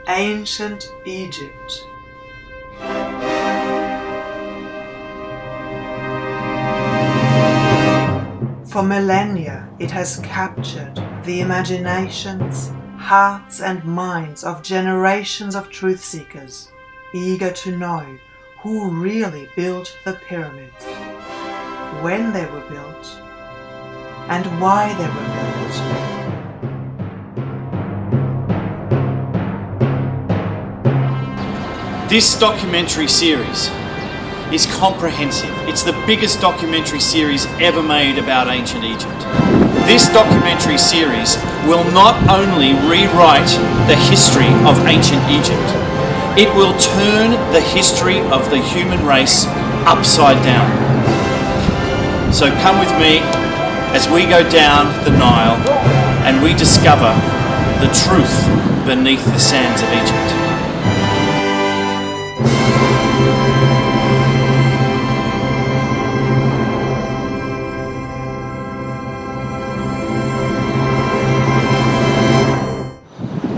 Ancient Egypt. For millennia, it has captured the imaginations, hearts and minds of generations of truth seekers, eager to know who really built the pyramids, when they were built, and why they were built. This documentary series is comprehensive. It's the biggest documentary series ever made about ancient Egypt. This documentary series will not only rewrite the history of ancient Egypt, it will turn the history of the human race upside down. So come with me as we go down the Nile and we discover the truth beneath the sands of Egypt.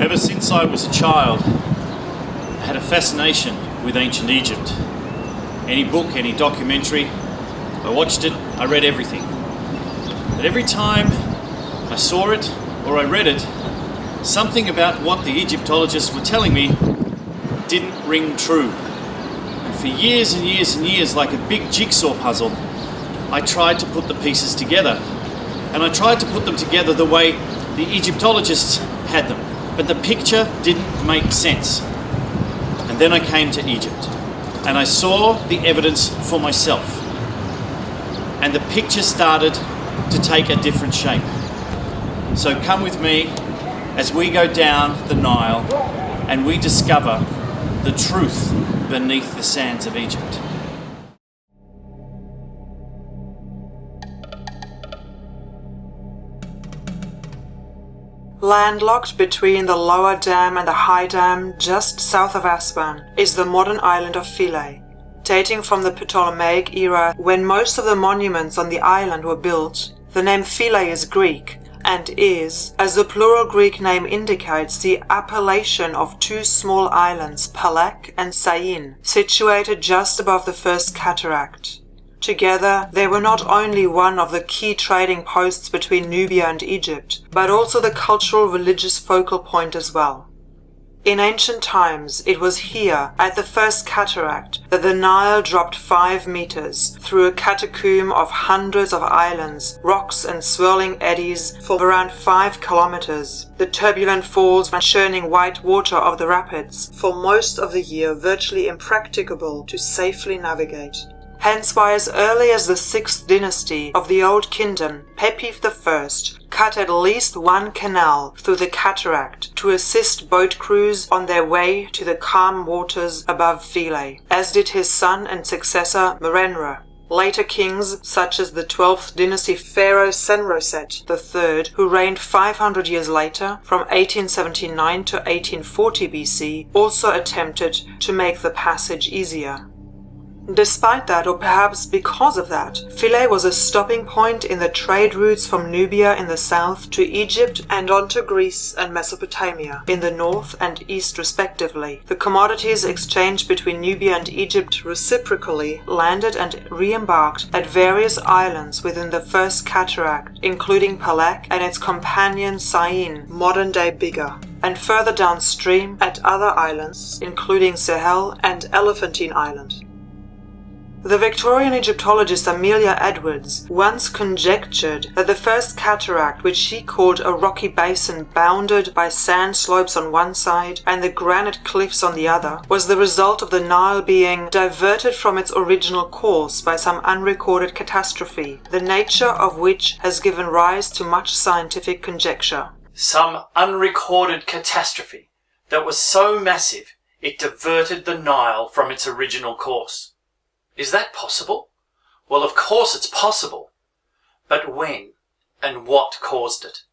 Ever since I was a child, I had a fascination with ancient Egypt. Any book, any documentary, I watched it, I read everything. But every time I saw it or I read it, something about what the Egyptologists were telling me didn't ring true. And for years and years and years, like a big jigsaw puzzle, I tried to put the pieces together. And I tried to put them together the way the Egyptologists had them. But the picture didn't make sense. And then I came to Egypt and I saw the evidence for myself. And the picture started to take a different shape. So come with me as we go down the Nile and we discover the truth beneath the sands of Egypt. Landlocked between the lower dam and the high dam just south of Aswan is the modern island of Philae. Dating from the Ptolemaic era, when most of the monuments on the island were built, the name Philae is Greek and is, as the plural Greek name indicates, the appellation of two small islands, Palak and Syene, situated just above the first cataract. Together, they were not only one of the key trading posts between Nubia and Egypt, but also the cultural religious focal point as well. In ancient times, it was here, at the first cataract, that the Nile dropped 5 meters through a catacomb of hundreds of islands, rocks and swirling eddies for around 5 kilometers. The turbulent falls and churning white water of the rapids, for most of the year virtually impracticable to safely navigate. Hence why as early as the 6th dynasty of the Old Kingdom, Pepi I cut at least one canal through the cataract to assist boat crews on their way to the calm waters above Philae, as did his son and successor Merenra. Later kings, such as the 12th dynasty pharaoh Senroset III, who reigned 500 years later, from 1879 to 1840 BC, also attempted to make the passage easier. Despite that, or perhaps because of that, Philae was a stopping point in the trade routes from Nubia in the south to Egypt and on to Greece and Mesopotamia in the north and east respectively. The commodities exchanged between Nubia and Egypt reciprocally landed and re-embarked at various islands within the first cataract, including Palak and its companion Syene, modern-day Biga, and further downstream at other islands, including Sahel and Elephantine Island. The Victorian Egyptologist Amelia Edwards once conjectured that the first cataract, which she called a rocky basin bounded by sand slopes on one side and the granite cliffs on the other, was the result of the Nile being diverted from its original course by some unrecorded catastrophe, the nature of which has given rise to much scientific conjecture. Some unrecorded catastrophe that was so massive it diverted the Nile from its original course. Is that possible? Well, of course it's possible. But when and what caused it?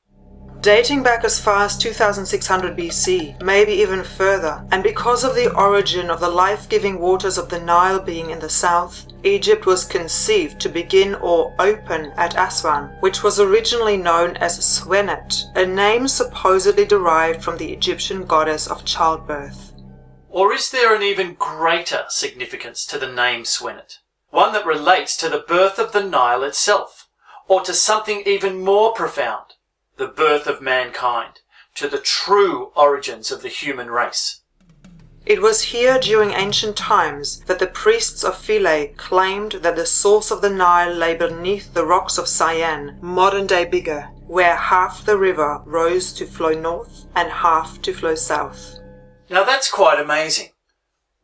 Dating back as far as 2600 BC, maybe even further, and because of the origin of the life-giving waters of the Nile being in the south, Egypt was conceived to begin or open at Aswan, which was originally known as Swenet, a name supposedly derived from the Egyptian goddess of childbirth. Or is there an even greater significance to the name Swenet? One that relates to the birth of the Nile itself, or to something even more profound, the birth of mankind, to the true origins of the human race. It was here during ancient times that the priests of Philae claimed that the source of the Nile lay beneath the rocks of Syene, modern-day Biga, where half the river rose to flow north and half to flow south. Now that's quite amazing.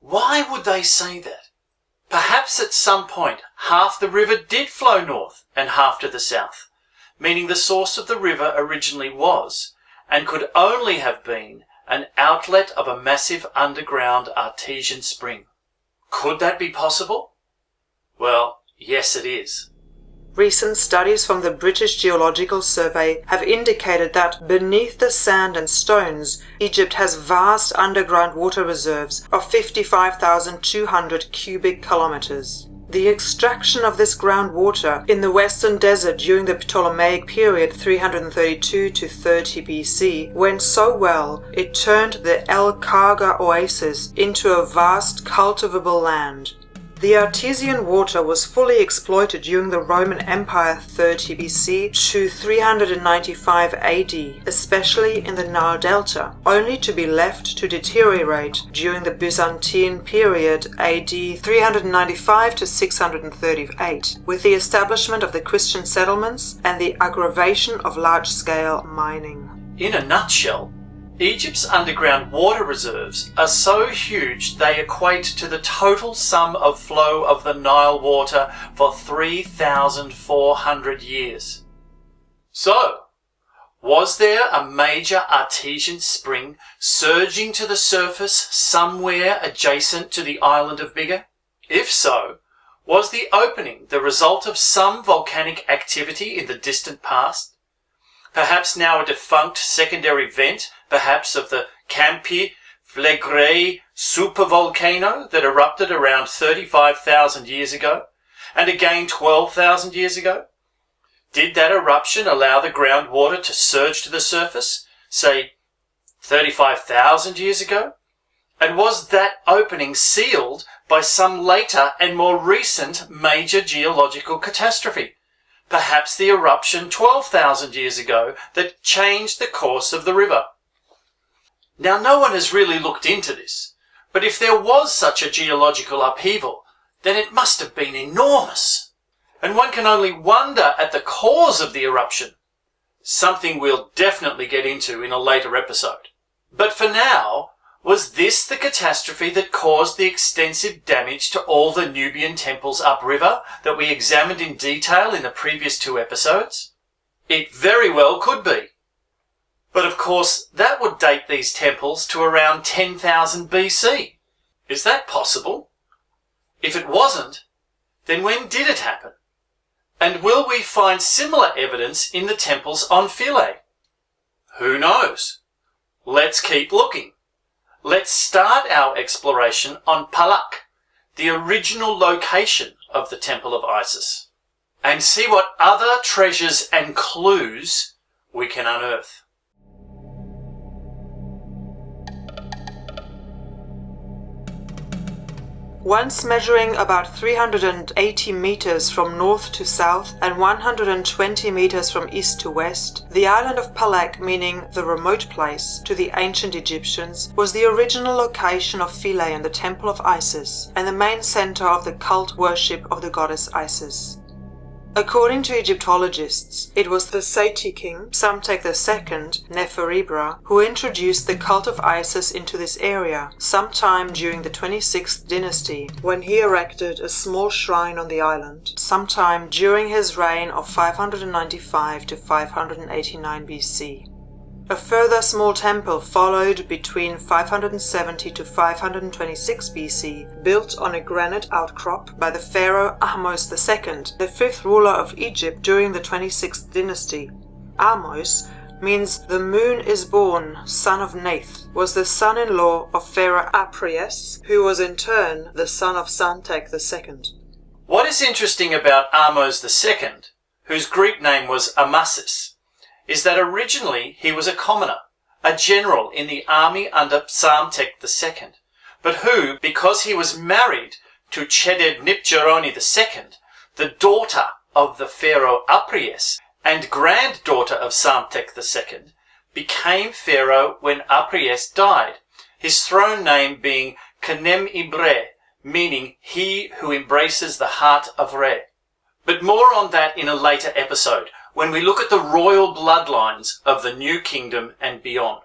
Why would they say that? Perhaps at some point half the river did flow north and half to the south, meaning the source of the river originally was, and could only have been, an outlet of a massive underground artesian spring. Could that be possible? Well, yes it is. Recent studies from the British Geological Survey have indicated that beneath the sand and stones, Egypt has vast underground water reserves of 55,200 cubic kilometers. The extraction of this groundwater in the Western Desert during the Ptolemaic period 332 to 30 BC went so well it turned the El Karga oasis into a vast cultivable land. The artesian water was fully exploited during the Roman Empire 30 BC to 395 AD, especially in the Nile Delta, only to be left to deteriorate during the Byzantine period AD 395 to 638, with the establishment of the Christian settlements and the aggravation of large-scale mining. In a nutshell, Egypt's underground water reserves are so huge they equate to the total sum of flow of the Nile water for 3,400 years. So, was there a major artesian spring surging to the surface somewhere adjacent to the island of Biga? If so, was the opening the result of some volcanic activity in the distant past? Perhaps now a defunct secondary vent, perhaps of the Campi Flegrei supervolcano that erupted around 35,000 years ago, and again 12,000 years ago? Did that eruption allow the groundwater to surge to the surface, say 35,000 years ago? And was that opening sealed by some later and more recent major geological catastrophe? Perhaps the eruption 12,000 years ago that changed the course of the river. Now, no one has really looked into this, but if there was such a geological upheaval, then it must have been enormous. And one can only wonder at the cause of the eruption, something we'll definitely get into in a later episode. But for now, was this the catastrophe that caused the extensive damage to all the Nubian temples upriver that we examined in detail in the previous 2 episodes? It very well could be. But of course, that would date these temples to around 10,000 BC. Is that possible? If it wasn't, then when did it happen? And will we find similar evidence in the temples on Philae? Who knows? Let's keep looking. Let's start our exploration on Palak, the original location of the Temple of Isis, and see what other treasures and clues we can unearth. Once measuring about 380 meters from north to south and 120 meters from east to west, the island of Palak, meaning the remote place to the ancient Egyptians, was the original location of Philae and the Temple of Isis, and the main center of the cult worship of the goddess Isis. According to Egyptologists, it was the Seti king, Psamtik II, Neferibra, who introduced the cult of Isis into this area, sometime during the 26th dynasty, when he erected a small shrine on the island, sometime during his reign of 595 to 589 BC. A further small temple followed between 570 to 526 BC, built on a granite outcrop by the pharaoh Ahmose II, the 5th ruler of Egypt during the 26th dynasty. Ahmose means the moon is born, son of Nath, was the son-in-law of Pharaoh Apries, who was in turn the son of Psamtik II. What is interesting about Ahmose II, whose Greek name was Amasis, is that originally he was a commoner, a general in the army under Psamtek II, but who, because he was married to Cheded-nipjaroni II, the daughter of the pharaoh Apries and granddaughter of Psamtek II, became pharaoh when Apries died, his throne name being Kanem Ibre, meaning he who embraces the heart of Re. But more on that in a later episode, when we look at the royal bloodlines of the New Kingdom and beyond.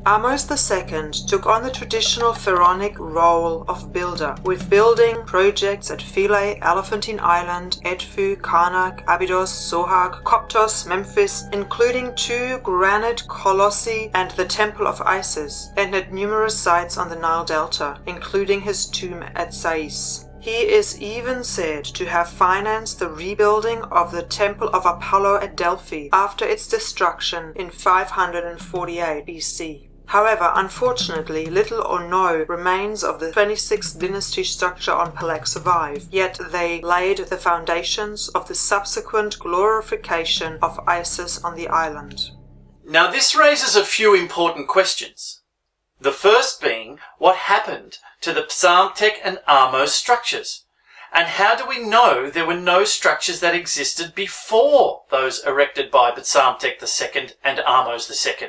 Ahmose II took on the traditional pharaonic role of builder, with building projects at Philae, Elephantine Island, Edfu, Karnak, Abydos, Sohag, Koptos, Memphis, including 2 granite colossi and the Temple of Isis, and at numerous sites on the Nile Delta, including his tomb at Sais. He is even said to have financed the rebuilding of the Temple of Apollo at Delphi after its destruction in 548 BC. However, unfortunately, little or no remains of the 26th dynasty structure on Palak survive, yet they laid the foundations of the subsequent glorification of Isis on the island. Now this raises a few important questions. The first being, what happened to the Psamtek and Ahmose structures? And how do we know there were no structures that existed before those erected by Psamtek II and Ahmose II?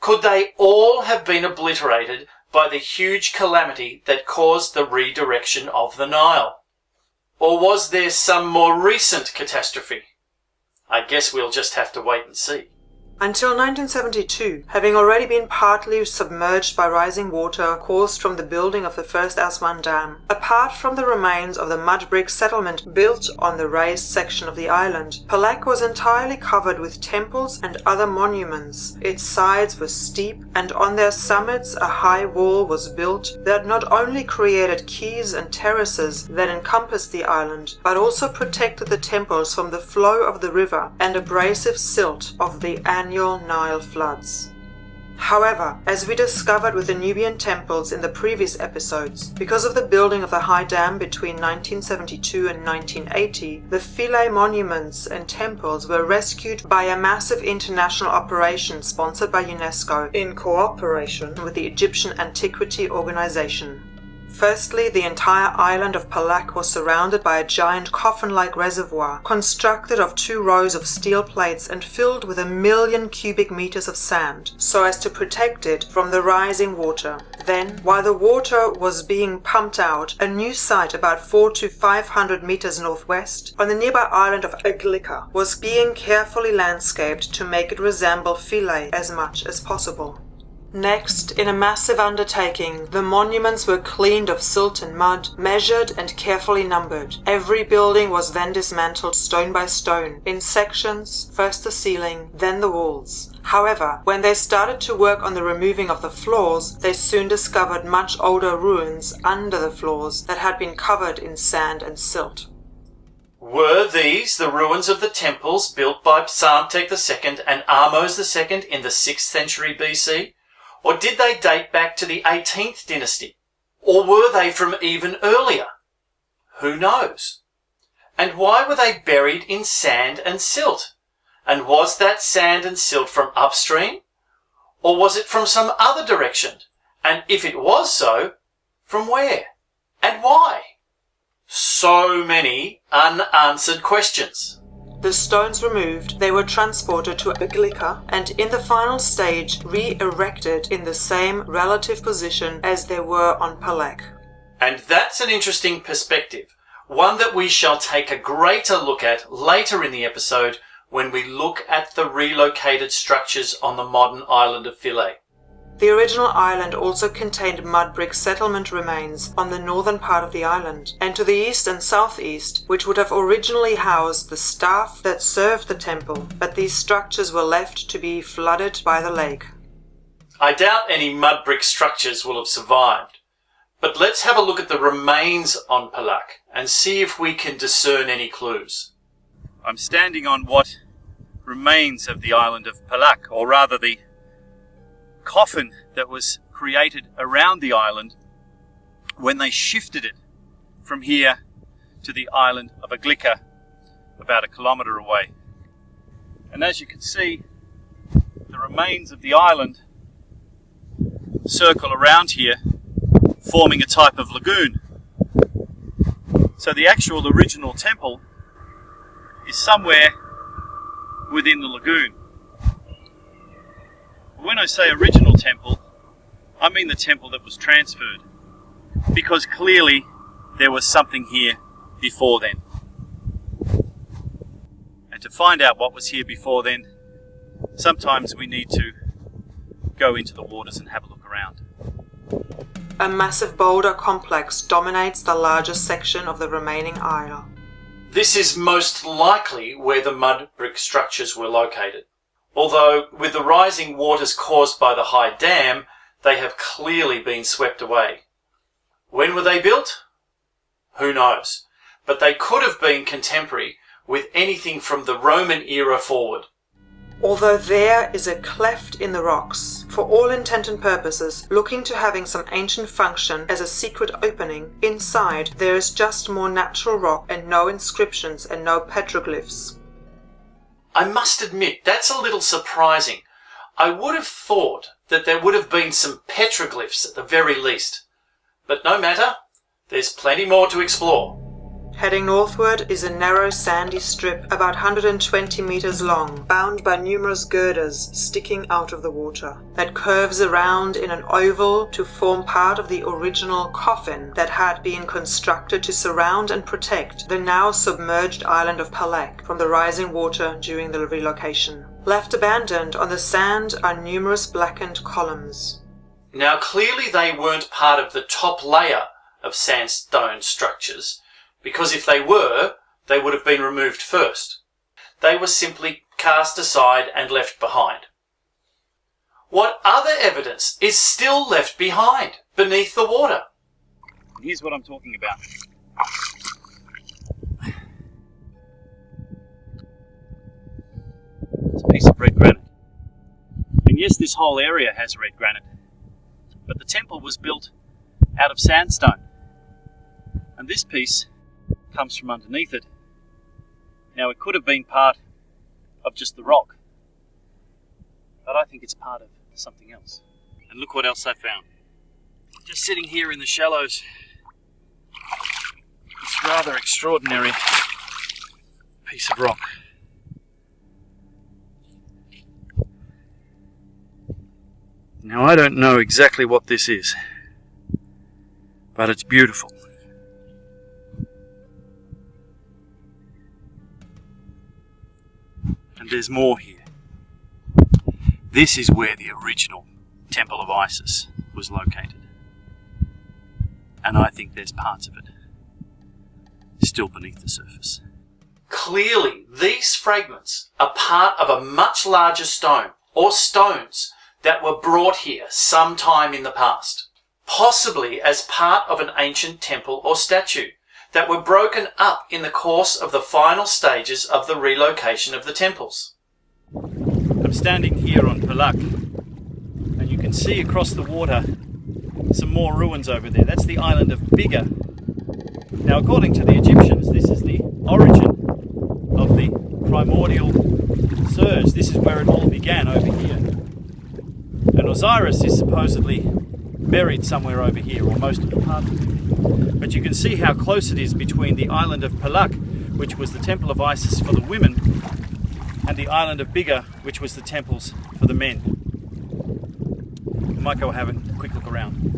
Could they all have been obliterated by the huge calamity that caused the redirection of the Nile? Or was there some more recent catastrophe? I guess we'll just have to wait and see. Until 1972, having already been partly submerged by rising water caused from the building of the first Aswan Dam, apart from the remains of the mud brick settlement built on the raised section of the island, Palak was entirely covered with temples and other monuments. Its sides were steep, and on their summits a high wall was built that not only created quays and terraces that encompassed the island, but also protected the temples from the flow of the river and abrasive silt of the annual Nile floods. However, as we discovered with the Nubian temples in the previous episodes, because of the building of the High Dam between 1972 and 1980, the Philae monuments and temples were rescued by a massive international operation sponsored by UNESCO in cooperation with the Egyptian Antiquity Organization. Firstly, the entire island of Palak was surrounded by a giant coffin-like reservoir, constructed of 2 rows of steel plates and filled with 1 million cubic meters of sand, so as to protect it from the rising water. Then, while the water was being pumped out, a new site about 400 to 500 meters northwest, on the nearby island of Aglika, was being carefully landscaped to make it resemble Philae as much as possible. Next, in a massive undertaking, the monuments were cleaned of silt and mud, measured and carefully numbered. Every building was then dismantled stone by stone, in sections, first the ceiling, then the walls. However, when they started to work on the removing of the floors, they soon discovered much older ruins under the floors that had been covered in sand and silt. Were these the ruins of the temples built by Psamtek II and Ahmose II in the 6th century BC? Or did they date back to the 18th dynasty? Or were they from even earlier? Who knows? And why were they buried in sand and silt? And was that sand and silt from upstream? Or was it from some other direction? And if it was so, from where? And why? So many unanswered questions. The stones removed, they were transported to Aglika and in the final stage re-erected in the same relative position as they were on Palak. And that's an interesting perspective, one that we shall take a greater look at later in the episode when we look at the relocated structures on the modern island of Philae. The original island also contained mud brick settlement remains on the northern part of the island, and to the east and southeast, which would have originally housed the staff that served the temple, but these structures were left to be flooded by the lake. I doubt any mud brick structures will have survived, but let's have a look at the remains on Palak and see if we can discern any clues. I'm standing on what remains of the island of Palak, or rather the coffin that was created around the island when they shifted it from here to the island of Aglika, about 1 kilometre away. And as you can see, the remains of the island circle around here, forming a type of lagoon. So the actual original temple is somewhere within the lagoon. When I say original temple, I mean the temple that was transferred, because clearly there was something here before then. And to find out what was here before then, sometimes we need to go into the waters and have a look around. A massive boulder complex dominates the largest section of the remaining isle. This is most likely where the mud brick structures were located. Although, with the rising waters caused by the high dam, they have clearly been swept away. When were they built? Who knows? But they could have been contemporary with anything from the Roman era forward. Although there is a cleft in the rocks, for all intent and purposes, looking to having some ancient function as a secret opening, inside there is just more natural rock and no inscriptions and no petroglyphs. I must admit, that's a little surprising. I would have thought that there would have been some petroglyphs at the very least. But no matter, there's plenty more to explore. Heading northward is a narrow sandy strip about 120 meters long, bound by numerous girders sticking out of the water, that curves around in an oval to form part of the original coffin that had been constructed to surround and protect the now submerged island of Palak from the rising water during the relocation. Left abandoned on the sand are numerous blackened columns. Now clearly they weren't part of the top layer of sandstone structures, because if they were, they would have been removed first. They were simply cast aside and left behind. What other evidence is still left behind beneath the water? Here's what I'm talking about. It's a piece of red granite. And yes, this whole area has red granite, but the temple was built out of sandstone. And this piece comes from underneath it. Now it could have been part of just the rock, but I think it's part of something else. And look what else I found. Just sitting here in the shallows, this rather extraordinary piece of rock. Now I don't know exactly what this is, but it's beautiful. And there's more here. This is where the original Temple of Isis was located. And I think there's parts of it still beneath the surface. Clearly, these fragments are part of a much larger stone, or stones, that were brought here sometime in the past. Possibly as part of an ancient temple or statue, that were broken up in the course of the final stages of the relocation of the temples. I'm standing here on Palak, and you can see across the water some more ruins over there. That's the island of Biga. Now, according to the Egyptians, this is the origin of the primordial surge. This is where it all began, over here. And Osiris is supposedly buried somewhere over here, or most of the part of it. But you can see how close it is between the island of Palak, which was the temple of Isis for the women, and the island of Biga, which was the temples for the men. We might go have a quick look around.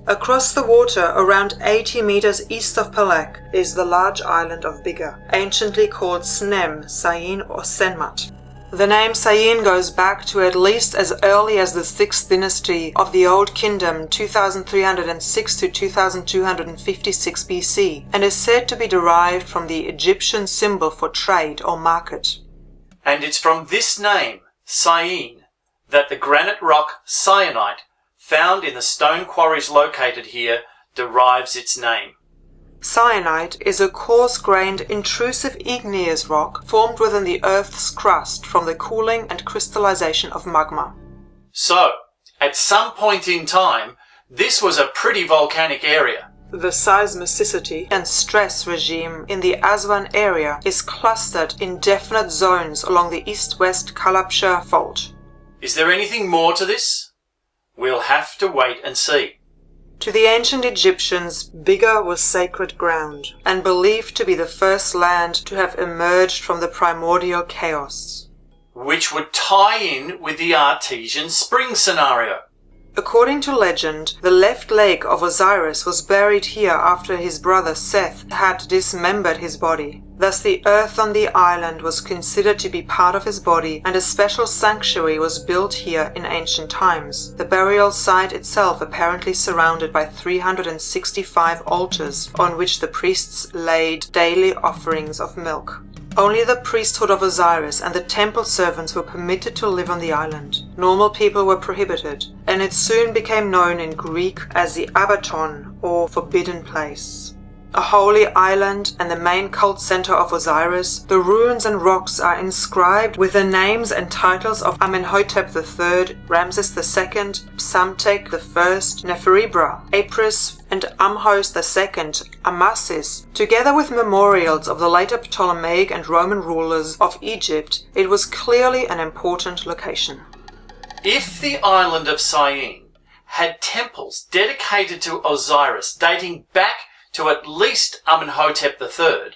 Across the water, around 80 meters east of Palak, is the large island of Biga, anciently called Snem, Sayin or Senmat. The name Sayin goes back to at least as early as the 6th dynasty of the Old Kingdom, 2306 to 2256 BC, and is said to be derived from the Egyptian symbol for trade or market. And it's from this name, Sayin, that the granite rock syenite, found in the stone quarries located here, derives its name. Syenite is a coarse-grained, intrusive igneous rock formed within the Earth's crust from the cooling and crystallization of magma. So, at some point in time, this was a pretty volcanic area. The seismicity and stress regime in the Aswan area is clustered in definite zones along the east-west Kalabsha fault. Is there anything more to this? We'll have to wait and see. To the ancient Egyptians, Biga was sacred ground, and believed to be the first land to have emerged from the primordial chaos, which would tie in with the artesian spring scenario. According to legend, the left leg of Osiris was buried here after his brother Seth had dismembered his body. Thus the earth on the island was considered to be part of his body, and a special sanctuary was built here in ancient times, the burial site itself apparently surrounded by 365 altars on which the priests laid daily offerings of milk. Only the priesthood of Osiris and the temple servants were permitted to live on the island. Normal people were prohibited, and it soon became known in Greek as the Abaton, or Forbidden Place. A holy island and the main cult center of Osiris, the ruins and rocks are inscribed with the names and titles of Amenhotep III, Ramses II, Psamtek I, Neferibra, Apis, and Amhos II, Amasis. Together with memorials of the later Ptolemaic and Roman rulers of Egypt, it was clearly an important location. If the island of Syene had temples dedicated to Osiris dating back to at least Amenhotep III,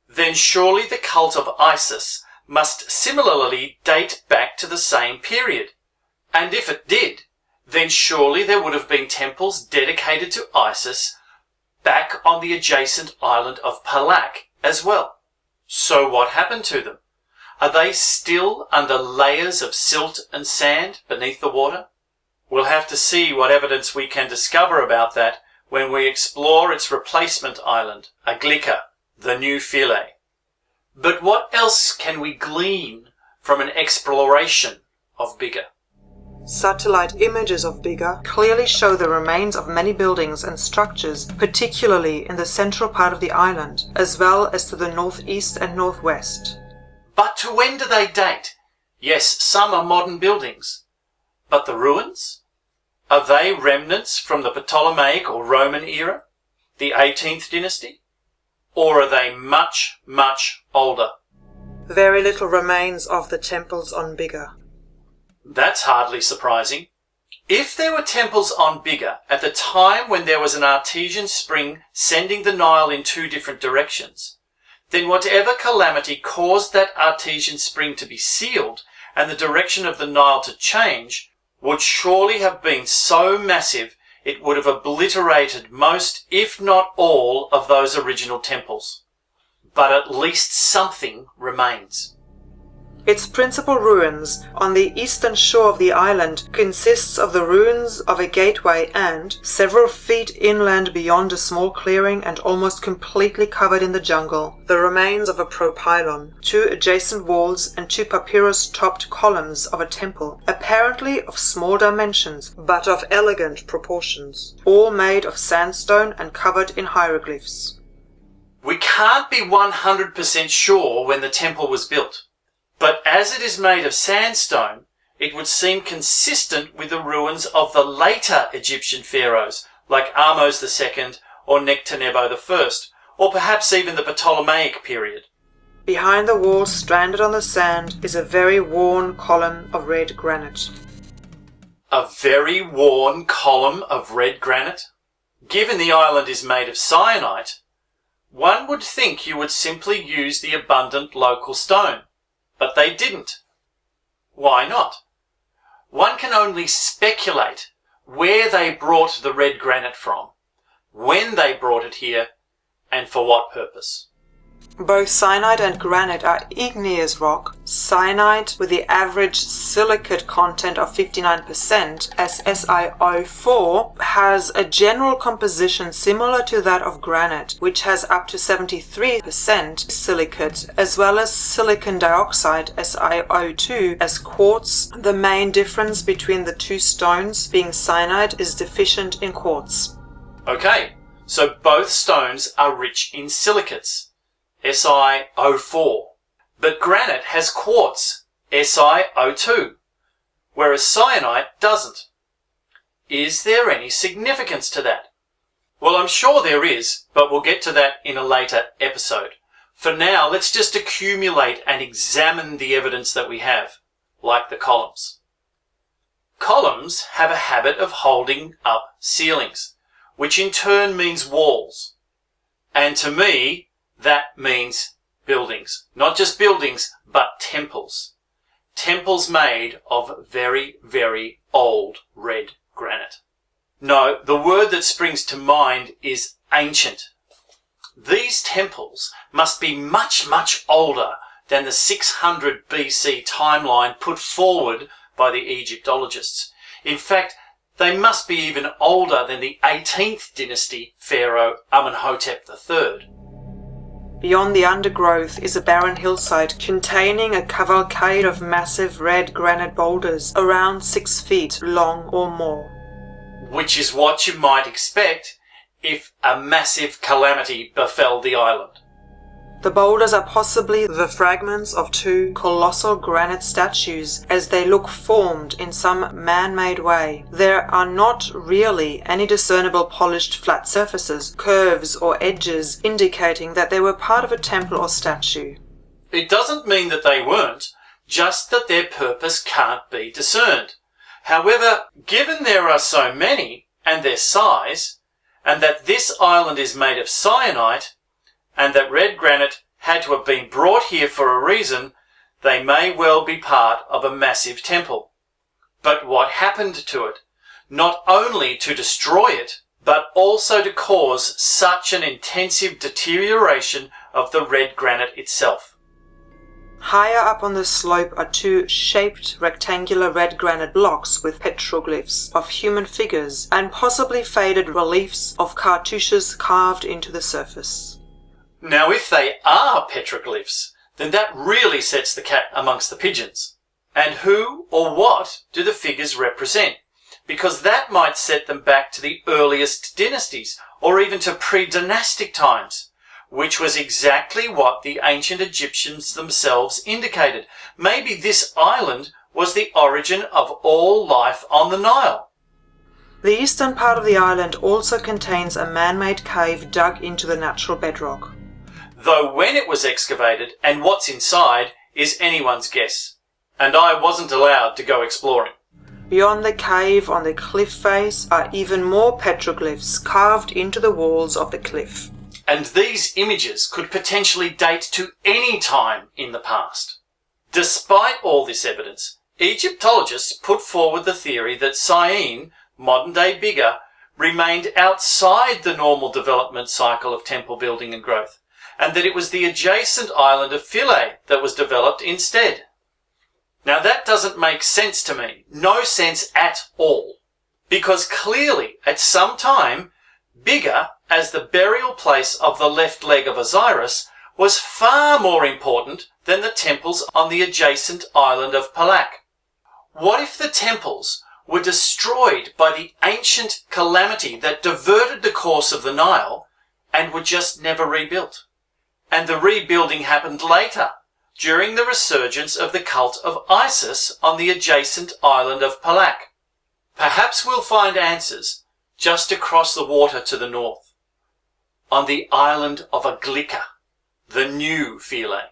then surely the cult of Isis must similarly date back to the same period. And if it did, then surely there would have been temples dedicated to Isis back on the adjacent island of Palak as well. So what happened to them? Are they still under layers of silt and sand beneath the water? We'll have to see what evidence we can discover about that when we explore its replacement island, Aglika, the new Philae. But what else can we glean from an exploration of Biga? Satellite images of Biga clearly show the remains of many buildings and structures, particularly in the central part of the island, as well as to the northeast and northwest. But to when do they date? Yes, some are modern buildings. But the ruins? Are they remnants from the Ptolemaic or Roman era, the 18th dynasty? Or are they much, much older? Very little remains of the temples on Biga. That's hardly surprising. If there were temples on Biga at the time when there was an artesian spring sending the Nile in two different directions, then whatever calamity caused that artesian spring to be sealed and the direction of the Nile to change would surely have been so massive it would have obliterated most, if not all, of those original temples. But at least something remains. Its principal ruins on the eastern shore of the island consists of the ruins of a gateway and, several feet inland beyond a small clearing and almost completely covered in the jungle, the remains of a pro-pylon, two adjacent walls and two papyrus-topped columns of a temple, apparently of small dimensions but of elegant proportions, all made of sandstone and covered in hieroglyphs. We can't be 100% sure when the temple was built. But as it is made of sandstone, it would seem consistent with the ruins of the later Egyptian pharaohs, like Ahmose II or Nectanebo I, or perhaps even the Ptolemaic period. Behind the wall, stranded on the sand, is a very worn column of red granite. A very worn column of red granite? Given the island is made of syenite, one would think you would simply use the abundant local stone. But they didn't. Why not? One can only speculate where they brought the red granite from, when they brought it here, and for what purpose. Both syenite and granite are igneous rock. Syenite, with the average silicate content of 59%, as SiO4, has a general composition similar to that of granite, which has up to 73% silicate, as well as silicon dioxide, SiO2, as quartz. The main difference between the two stones being syenite is deficient in quartz. Okay, so both stones are rich in silicates, SiO4, but granite has quartz, SiO2. whereas syenite doesn't. Is there any significance to that? Well, I'm sure there is, but we'll get to that in a later episode. For now, let's just accumulate and examine the evidence that we have, like the columns. Columns have a habit of holding up ceilings, which in turn means walls. And to me, that means buildings. Not just buildings, but temples. Temples made of very, very old red granite. No, the word that springs to mind is ancient. These temples must be much, much older than the 600 BC timeline put forward by the Egyptologists. In fact, they must be even older than the 18th dynasty pharaoh Amenhotep III. Beyond the undergrowth is a barren hillside containing a cavalcade of massive red granite boulders around 6 feet long or more. Which is what you might expect if a massive calamity befell the island. The boulders are possibly the fragments of 2 colossal granite statues as they look formed in some man-made way. There are not really any discernible polished flat surfaces, curves or edges indicating that they were part of a temple or statue. It doesn't mean that they weren't, just that their purpose can't be discerned. However, given there are so many, and their size, and that this island is made of syenite, and that red granite had to have been brought here for a reason, they may well be part of a massive temple. But what happened to it? Not only to destroy it, but also to cause such an intensive deterioration of the red granite itself. Higher up on the slope are 2 shaped rectangular red granite blocks with petroglyphs of human figures and possibly faded reliefs of cartouches carved into the surface. Now, if they are petroglyphs, then that really sets the cat amongst the pigeons. And who or what do the figures represent? Because that might set them back to the earliest dynasties, or even to pre-dynastic times, which was exactly what the ancient Egyptians themselves indicated. Maybe this island was the origin of all life on the Nile. The eastern part of the island also contains a man-made cave dug into the natural bedrock. Though when it was excavated and what's inside is anyone's guess, and I wasn't allowed to go exploring. Beyond the cave on the cliff face are even more petroglyphs carved into the walls of the cliff. And these images could potentially date to any time in the past. Despite all this evidence, Egyptologists put forward the theory that Syene, modern-day Biga, remained outside the normal development cycle of temple building and growth, and that it was the adjacent island of Philae that was developed instead. Now that doesn't make sense to me, no sense at all, because clearly at some time Biga, as the burial place of the left leg of Osiris, was far more important than the temples on the adjacent island of Palak. What if the temples were destroyed by the ancient calamity that diverted the course of the Nile and were just never rebuilt? And the rebuilding happened later, during the resurgence of the cult of Isis on the adjacent island of Palak. Perhaps we'll find answers just across the water to the north, on the island of Aglika, the new Philae.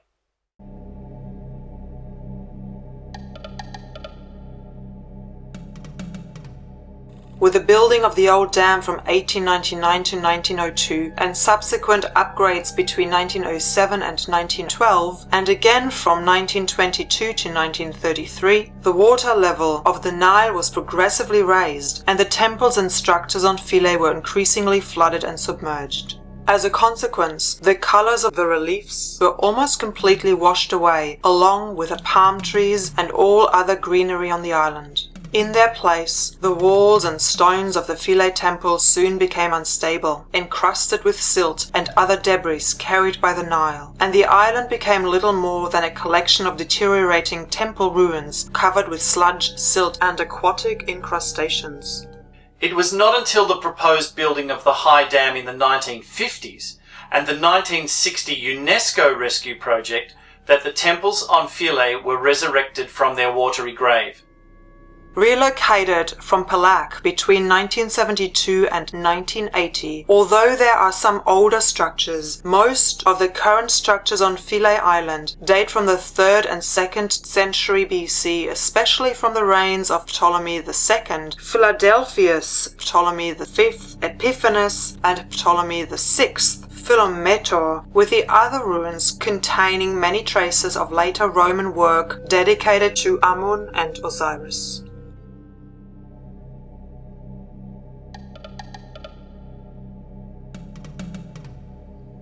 With the building of the old dam from 1899 to 1902 and subsequent upgrades between 1907 and 1912 and again from 1922 to 1933, the water level of the Nile was progressively raised and the temples and structures on Philae were increasingly flooded and submerged. As a consequence, the colors of the reliefs were almost completely washed away, along with the palm trees and all other greenery on the island. In their place, the walls and stones of the Philae temple soon became unstable, encrusted with silt and other debris carried by the Nile, and the island became little more than a collection of deteriorating temple ruins covered with sludge, silt, and aquatic incrustations. It was not until the proposed building of the High Dam in the 1950s and the 1960 UNESCO rescue project that the temples on Philae were resurrected from their watery grave. Relocated from Palak between 1972 and 1980, although there are some older structures, most of the current structures on Philae Island date from the 3rd and 2nd century BC, especially from the reigns of Ptolemy II, Philadelphus, Ptolemy V, Epiphanes, and Ptolemy VI, Philometor, with the other ruins containing many traces of later Roman work dedicated to Amun and Osiris.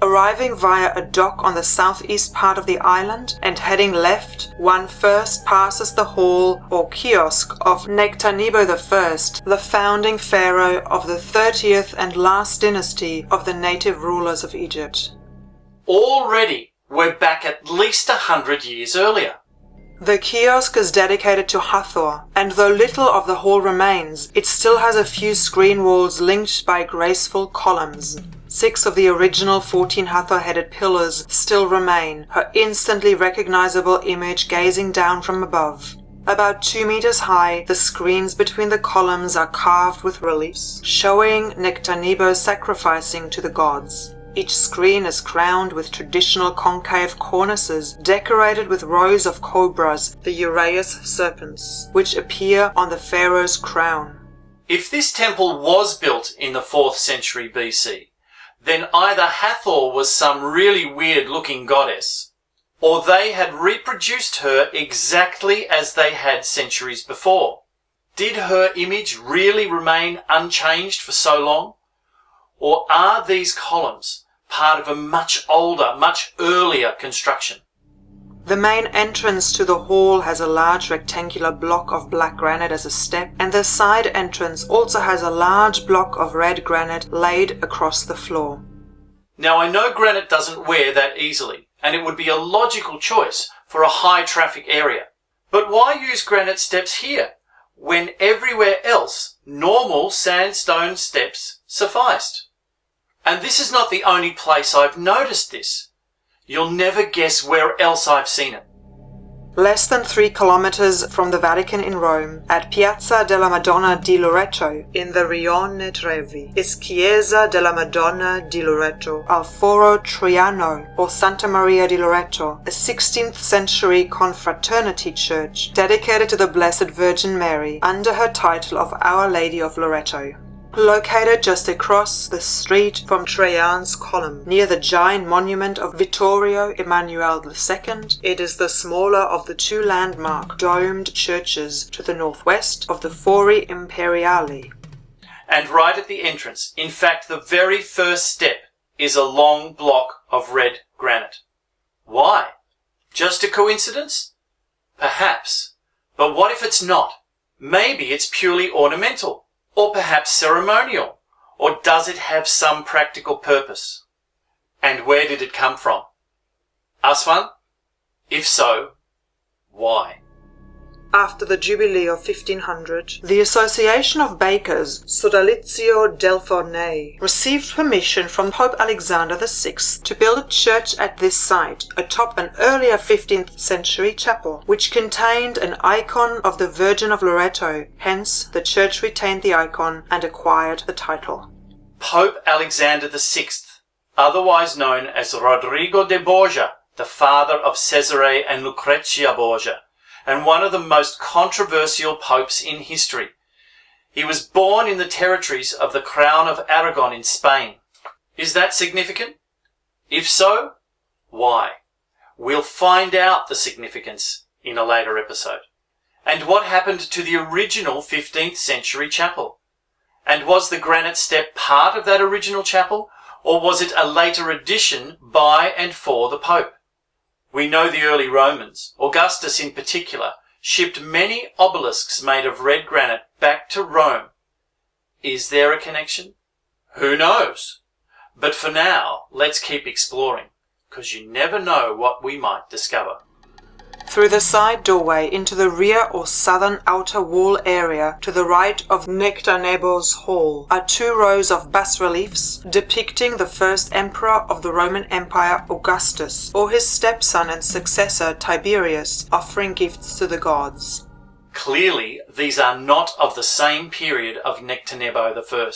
Arriving via a dock on the southeast part of the island and heading left, one first passes the hall or kiosk of Nectanebo I, the founding pharaoh of the 30th and last dynasty of the native rulers of Egypt. Already, we're back at least 100 years earlier. The kiosk is dedicated to Hathor, and though little of the hall remains, it still has a few screen walls linked by graceful columns. 6 of the original 14 Hathor-headed pillars still remain, her instantly recognizable image gazing down from above. About 2 meters high, the screens between the columns are carved with reliefs, showing Nectanebo sacrificing to the gods. Each screen is crowned with traditional concave cornices decorated with rows of cobras, the uraeus serpents, which appear on the pharaoh's crown. If this temple was built in the 4th century BC, then either Hathor was some really weird-looking goddess, or they had reproduced her exactly as they had centuries before. Did her image really remain unchanged for so long? Or are these columns part of a much older, much earlier construction? The main entrance to the hall has a large rectangular block of black granite as a step, and the side entrance also has a large block of red granite laid across the floor. Now I know granite doesn't wear that easily, and it would be a logical choice for a high traffic area. But why use granite steps here, when everywhere else normal sandstone steps sufficed? And this is not the only place I've noticed this. You'll never guess where else I've seen it. Less than 3 kilometers from the Vatican in Rome, at Piazza della Madonna di Loreto in the Rione Trevi, is Chiesa della Madonna di Loreto al Foro Triano, or Santa Maria di Loreto, a 16th century confraternity church dedicated to the Blessed Virgin Mary under her title of Our Lady of Loreto. Located just across the street from Trajan's Column, near the giant monument of Vittorio Emanuele II, it is the smaller of the 2 landmark domed churches to the northwest of the Fori Imperiali. And right at the entrance, in fact the very first step, is a long block of red granite. Why? Just a coincidence? Perhaps. But what if it's not? Maybe it's purely ornamental. Or perhaps ceremonial? Or does it have some practical purpose? And where did it come from? Aswan? If so, why? After the Jubilee of 1500, the Association of Bakers, Sodalizio del Fornei, received permission from Pope Alexander VI to build a church at this site, atop an earlier 15th century chapel, which contained an icon of the Virgin of Loreto. Hence, the church retained the icon and acquired the title. Pope Alexander VI, otherwise known as Rodrigo de Borgia, the father of Cesare and Lucrezia Borgia, and one of the most controversial popes in history. He was born in the territories of the Crown of Aragon in Spain. Is that significant? If so, why? We'll find out the significance in a later episode. And what happened to the original 15th century chapel? And was the granite step part of that original chapel, or was it a later addition by and for the Pope? We know the early Romans, Augustus in particular, shipped many obelisks made of red granite back to Rome. Is there a connection? Who knows? But for now, let's keep exploring, because you never know what we might discover. Through the side doorway into the rear or southern outer wall area to the right of Nectanebo's hall are 2 rows of bas-reliefs depicting the first emperor of the Roman Empire, Augustus, or his stepson and successor Tiberius, offering gifts to the gods. Clearly, these are not of the same period of Nectanebo I.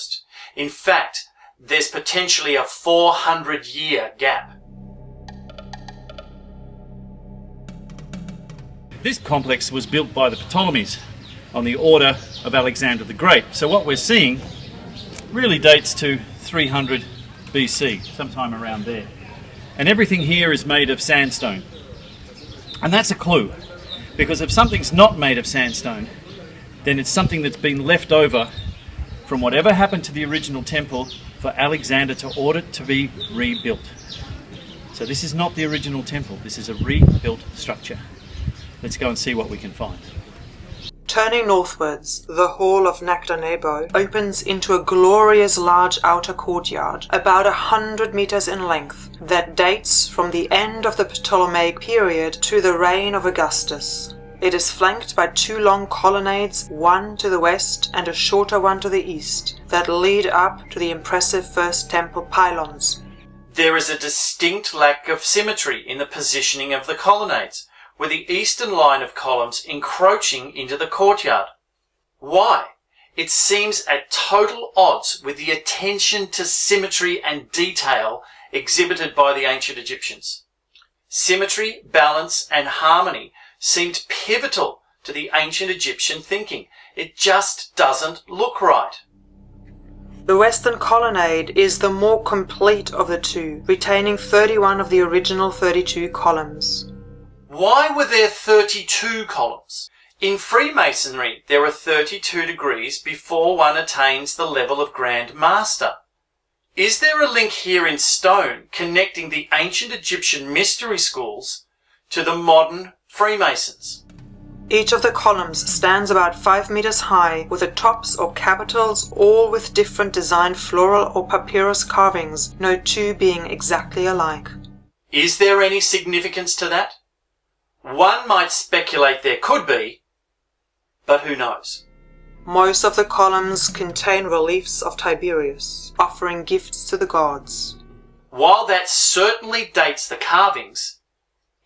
In fact, there's potentially a 400-year gap. This complex was built by the Ptolemies on the order of Alexander the Great. So what we're seeing really dates to 300 BC, sometime around there. And everything here is made of sandstone. And that's a clue, because if something's not made of sandstone, then it's something that's been left over from whatever happened to the original temple for Alexander to order it to be rebuilt. So this is not the original temple, this is a rebuilt structure. Let's go and see what we can find. Turning northwards, the Hall of Nectanebo opens into a glorious large outer courtyard, about 100 meters in length, that dates from the end of the Ptolemaic period to the reign of Augustus. It is flanked by two long colonnades, one to the west and a shorter one to the east, that lead up to the impressive first temple pylons. There is a distinct lack of symmetry in the positioning of the colonnades, with the eastern line of columns encroaching into the courtyard. Why? It seems at total odds with the attention to symmetry and detail exhibited by the ancient Egyptians. Symmetry, balance, and harmony seemed pivotal to the ancient Egyptian thinking. It just doesn't look right. The western colonnade is the more complete of the two, retaining 31 of the original 32 columns. Why were there 32 columns? In Freemasonry, there are 32 degrees before one attains the level of Grand Master. Is there a link here in stone connecting the ancient Egyptian mystery schools to the modern Freemasons? Each of the columns stands about 5 meters high, with the tops or capitals all with different designed floral or papyrus carvings, no two being exactly alike. Is there any significance to that? One might speculate there could be, but who knows? Most of the columns contain reliefs of Tiberius, offering gifts to the gods. While that certainly dates the carvings,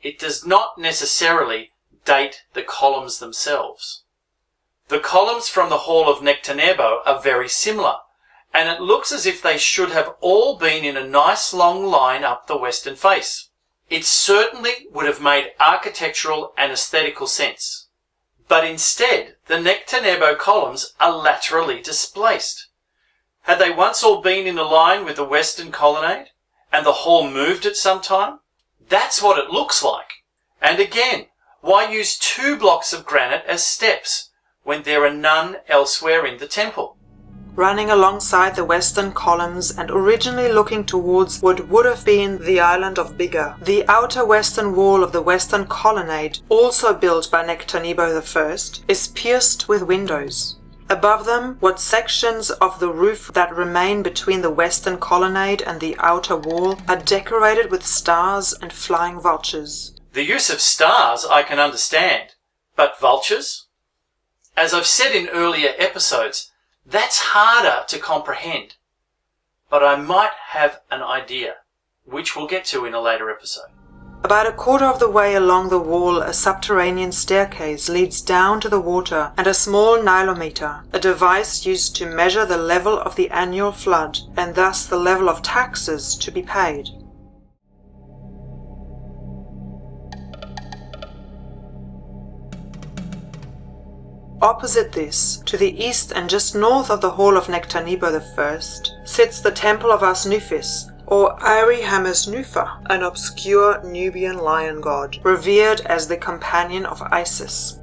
it does not necessarily date the columns themselves. The columns from the Hall of Nectanebo are very similar, and it looks as if they should have all been in a nice long line up the western face. It certainly would have made architectural and aesthetical sense. But instead, the Nectanebo columns are laterally displaced. Had they once all been in a line with the western colonnade, and the hall moved at some time? That's what it looks like. And again, why use 2 blocks of granite as steps, when there are none elsewhere in the temple? Running alongside the western columns and originally looking towards what would have been the island of Biga, the outer western wall of the western colonnade, also built by Nectanebo I, is pierced with windows. Above them, what sections of the roof that remain between the western colonnade and the outer wall are decorated with stars and flying vultures. The use of stars I can understand, but vultures? As I've said in earlier episodes, that's harder to comprehend, but I might have an idea, which we'll get to in a later episode. About a quarter of the way along the wall, a subterranean staircase leads down to the water and a small nilometer, a device used to measure the level of the annual flood and thus the level of taxes to be paid. Opposite this, to the east and just north of the Hall of Nectanebo I, sits the Temple of Asnuphis, or Nufa, an obscure Nubian lion god, revered as the companion of Isis.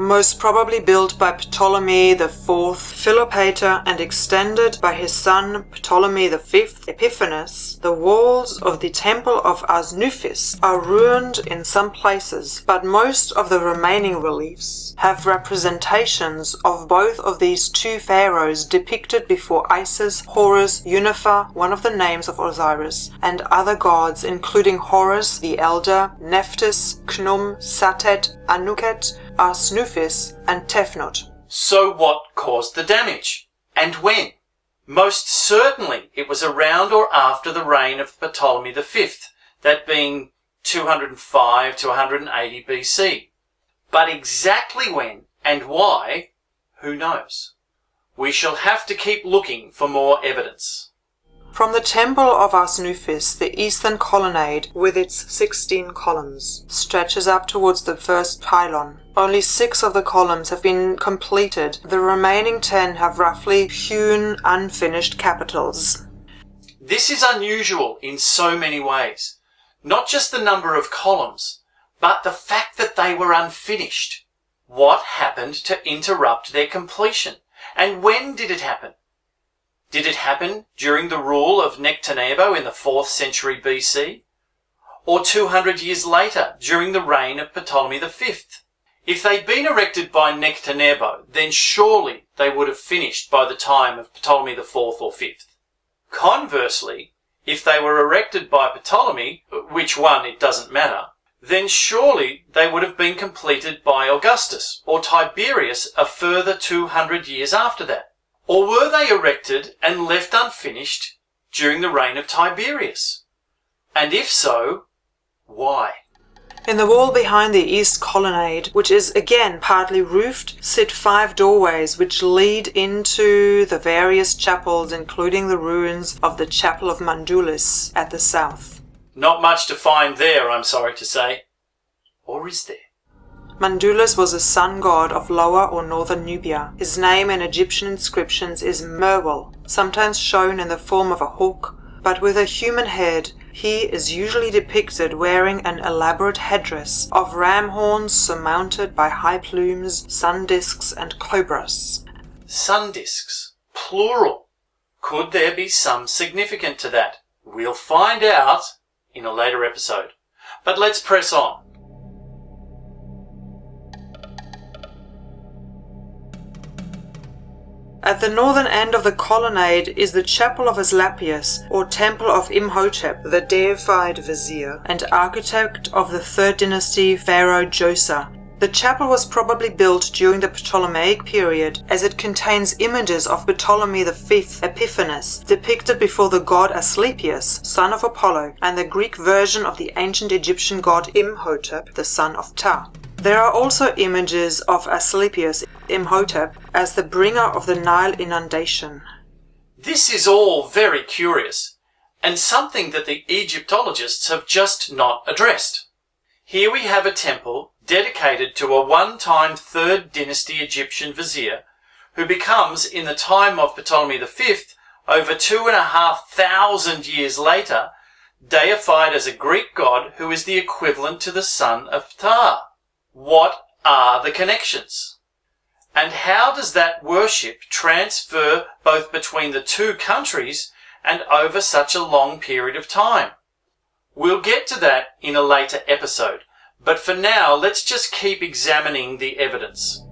Most probably built by Ptolemy IV Philopator and extended by his son Ptolemy V Epiphanes, the walls of the Temple of Asnuphis are ruined in some places, but most of the remaining reliefs have representations of both of these two pharaohs depicted before Isis, Horus, Unifa, one of the names of Osiris, and other gods including Horus the Elder, Nephthys, Khnum, Satet, Anuket, Asnuphis, and Tefnut. So what caused the damage? And when? Most certainly it was around or after the reign of Ptolemy V, that being 205 to 180 BC. But exactly when And why? Who knows? We shall have to keep looking for more evidence. From the temple of Asnuphis, the eastern colonnade, with its 16 columns, stretches up towards the first pylon. Only 6 of the columns have been completed. The remaining 10 have roughly hewn, unfinished capitals. This is unusual in so many ways. Not just the number of columns, but the fact that they were unfinished. What happened to interrupt their completion? And when did it happen? Did it happen during the rule of Nectanebo in the 4th century BC? Or 200 years later, during the reign of Ptolemy V? If they'd been erected by Nectanebo, then surely they would have finished by the time of Ptolemy IV or V. Conversely, if they were erected by Ptolemy, which one it doesn't matter, then surely they would have been completed by Augustus or Tiberius a further 200 years after that. Or were they erected and left unfinished during the reign of Tiberius? And if so, why? In the wall behind the east colonnade, which is again partly roofed, sit 5 doorways which lead into the various chapels, including the ruins of the Chapel of Mandulis at the south. Not much to find there, I'm sorry to say. Or is there? Mandulis was a sun god of Lower or Northern Nubia. His name in Egyptian inscriptions is Merwal, sometimes shown in the form of a hawk, but with a human head. He is usually depicted wearing an elaborate headdress of ram horns surmounted by high plumes, sun discs, and cobras. Sun discs, plural. Could there be some significance to that? We'll find out in a later episode. But let's press on. At the northern end of the colonnade is the Chapel of Asclepius, or Temple of Imhotep, the deified vizier and architect of the 3rd dynasty pharaoh Djoser. The chapel was probably built during the Ptolemaic period, as it contains images of Ptolemy V Epiphanes, depicted before the god Asclepius, son of Apollo, and the Greek version of the ancient Egyptian god Imhotep, the son of Ptah. There are also images of Asclepius Imhotep as the bringer of the Nile inundation. This is all very curious, and something that the Egyptologists have just not addressed. Here we have a temple dedicated to a one-time 3rd dynasty Egyptian vizier, who becomes, in the time of Ptolemy V, over 2,500 years later, deified as a Greek god who is the equivalent to the son of Ptah. What are the connections? And how does that worship transfer both between the two countries and over such a long period of time? We'll get to that in a later episode, but for now let's just keep examining the evidence.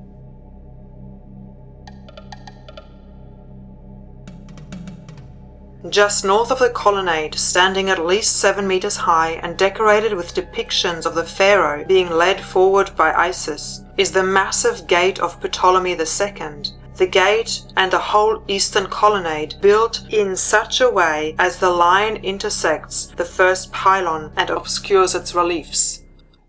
Just north of the colonnade, standing at least 7 meters high and decorated with depictions of the pharaoh being led forward by Isis, is the massive gate of Ptolemy II. The gate and the whole eastern colonnade built in such a way as the line intersects the first pylon and obscures its reliefs.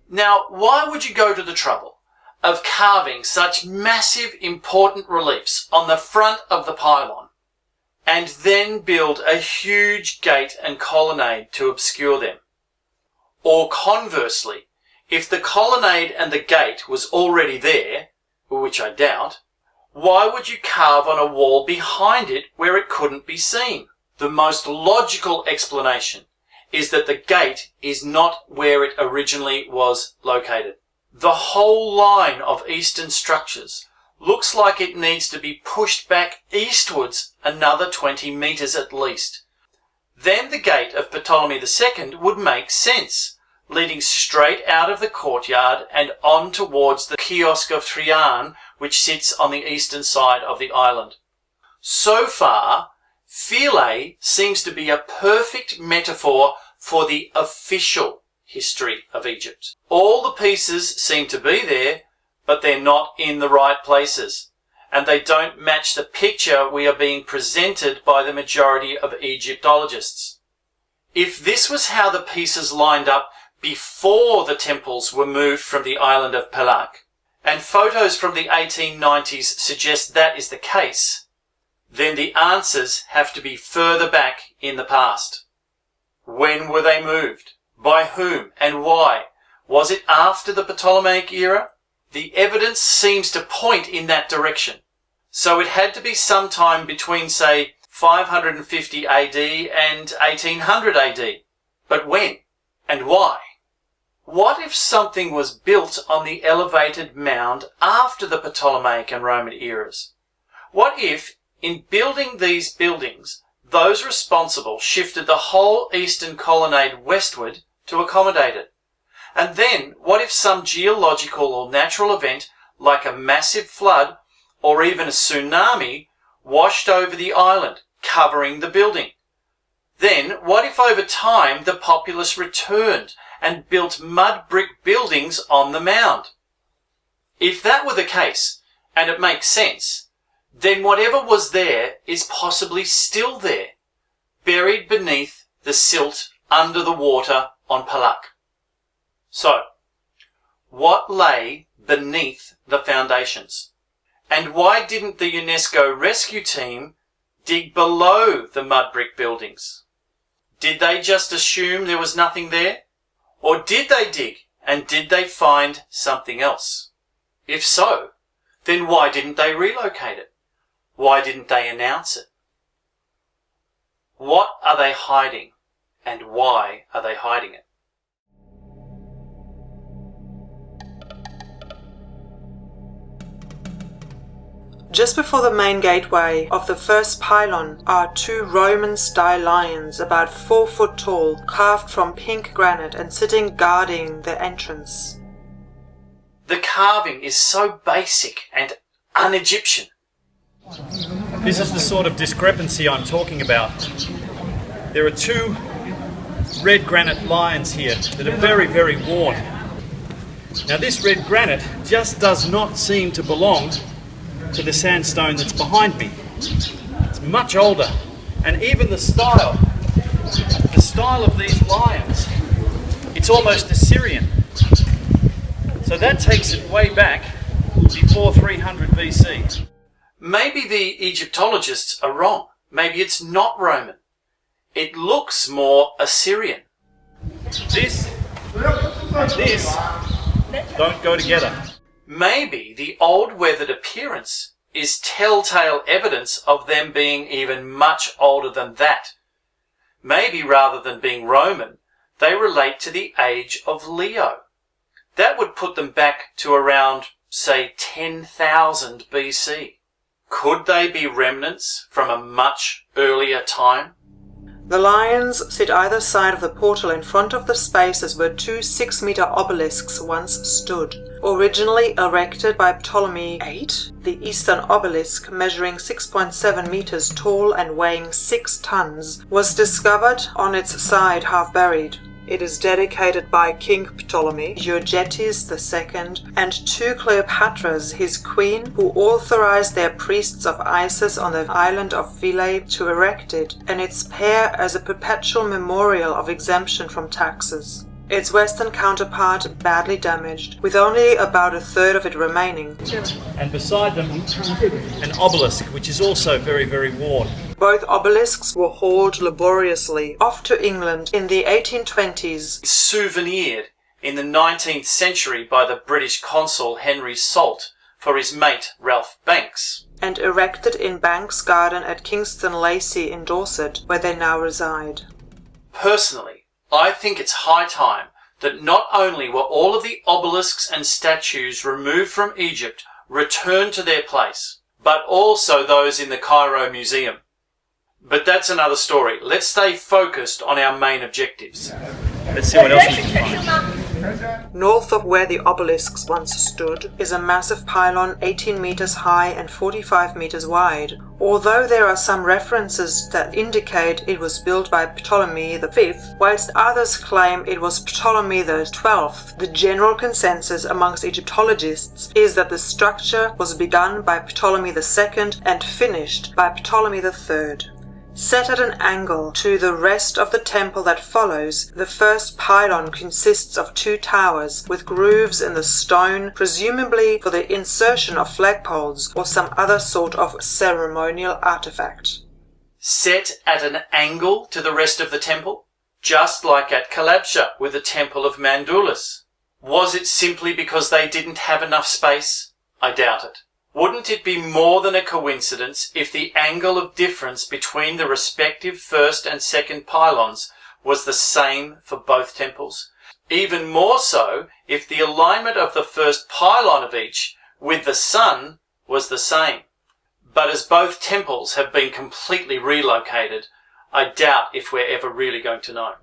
Now, why would you go to the trouble of carving such massive important reliefs on the front of the pylon, and then build a huge gate and colonnade to obscure them? Or conversely, if the colonnade and the gate was already there, which I doubt, why would you carve on a wall behind it where it couldn't be seen? The most logical explanation is that the gate is not where it originally was located. The whole line of eastern structures looks like it needs to be pushed back eastwards another 20 meters at least. Then the gate of Ptolemy II would make sense, leading straight out of the courtyard and on towards the kiosk of Trian, which sits on the eastern side of the island. So far, Philae seems to be a perfect metaphor for the official history of Egypt. All the pieces seem to be there, but they're not in the right places, and they don't match the picture we are being presented by the majority of Egyptologists. If this was how the pieces lined up before the temples were moved from the island of Palak, and photos from the 1890s suggest that is the case, then the answers have to be further back in the past. When were they moved? By whom and why? Was it after the Ptolemaic era? The evidence seems to point in that direction. So it had to be sometime between, say, 550 AD and 1800 AD. But when? And why? What if something was built on the elevated mound after the Ptolemaic and Roman eras? What if, in building these buildings, those responsible shifted the whole eastern colonnade westward to accommodate it? And then, what if some geological or natural event, like a massive flood or even a tsunami, washed over the island, covering the building? Then, what if over time the populace returned and built mud brick buildings on the mound? If that were the case, and it makes sense, then whatever was there is possibly still there, buried beneath the silt under the water on Palak. So, what lay beneath the foundations? And why didn't the UNESCO rescue team dig below the mud brick buildings? Did they just assume there was nothing there? Or did they dig, and did they find something else? If so, then why didn't they relocate it? Why didn't they announce it? What are they hiding, and why are they hiding it? Just before the main gateway of the first pylon are two Roman-style lions about 4 foot tall, carved from pink granite and sitting guarding the entrance. The carving is so basic and un-Egyptian. This is the sort of discrepancy I'm talking about. There are two red granite lions here that are very, very worn. Now this red granite just does not seem to belong to the sandstone that's behind me. It's much older, and even the style of these lions, it's almost Osirian. So that takes it way back before 300 BC. Maybe the Egyptologists are wrong. Maybe it's not Roman. It looks more Assyrian. This and this don't go together. Maybe the old weathered appearance is telltale evidence of them being even much older than that. Maybe rather than being Roman, they relate to the age of Leo. That would put them back to around, say, 10,000 BC. Could they be remnants from a much earlier time? The lions sit either side of the portal in front of the spaces where two 6-meter obelisks once stood. Originally erected by Ptolemy VIII, the eastern obelisk, measuring 6.7 meters tall and weighing 6 tons, was discovered on its side half buried. It is dedicated by King Ptolemy, Euergetes II, and 2 Cleopatras, his queen, who authorized their priests of Isis on the island of Philae to erect it, and its pair as a perpetual memorial of exemption from taxes. Its western counterpart badly damaged, with only about a third of it remaining. And beside them, an obelisk, which is also very, very worn. Both obelisks were hauled laboriously off to England in the 1820s, Souvenired in the 19th century by the British consul Henry Salt for his mate Ralph Banks, and erected in Banks Garden at Kingston Lacey in Dorset, where they now reside. Personally, I think it's high time that not only were all of the obelisks and statues removed from Egypt returned to their place, but also those in the Cairo Museum. But that's another story. Let's stay focused on our main objectives. Let's see what else we can find. North of where the obelisks once stood is a massive pylon 18 meters high and 45 meters wide. Although there are some references that indicate it was built by Ptolemy V, whilst others claim it was Ptolemy XII, the general consensus amongst Egyptologists is that the structure was begun by Ptolemy II and finished by Ptolemy III. Set at an angle to the rest of the temple that follows, the first pylon consists of 2 towers with grooves in the stone, presumably for the insertion of flagpoles or some other sort of ceremonial artifact. Set at an angle to the rest of the temple? Just like at Kalabsha with the Temple of Mandulus. Was it simply because they didn't have enough space? I doubt it. Wouldn't it be more than a coincidence if the angle of difference between the respective first and second pylons was the same for both temples? Even more so if the alignment of the first pylon of each with the sun was the same. But as both temples have been completely relocated, I doubt if we're ever really going to know.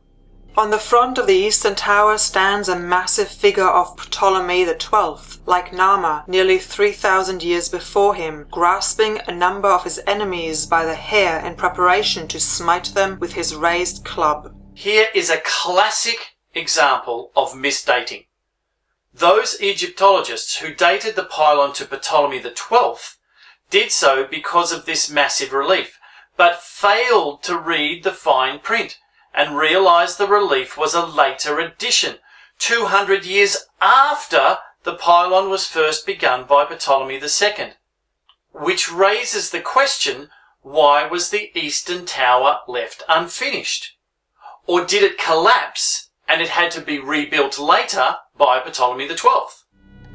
On the front of the eastern tower stands a massive figure of Ptolemy XII, like Nama, nearly 3,000 years before him, grasping a number of his enemies by the hair in preparation to smite them with his raised club. Here is a classic example of misdating. Those Egyptologists who dated the pylon to Ptolemy XII did so because of this massive relief, but failed to read the fine print and realized the relief was a later addition, 200 years after the pylon was first begun by Ptolemy II. Which raises the question, why was the eastern tower left unfinished? Or did it collapse and it had to be rebuilt later by Ptolemy XII?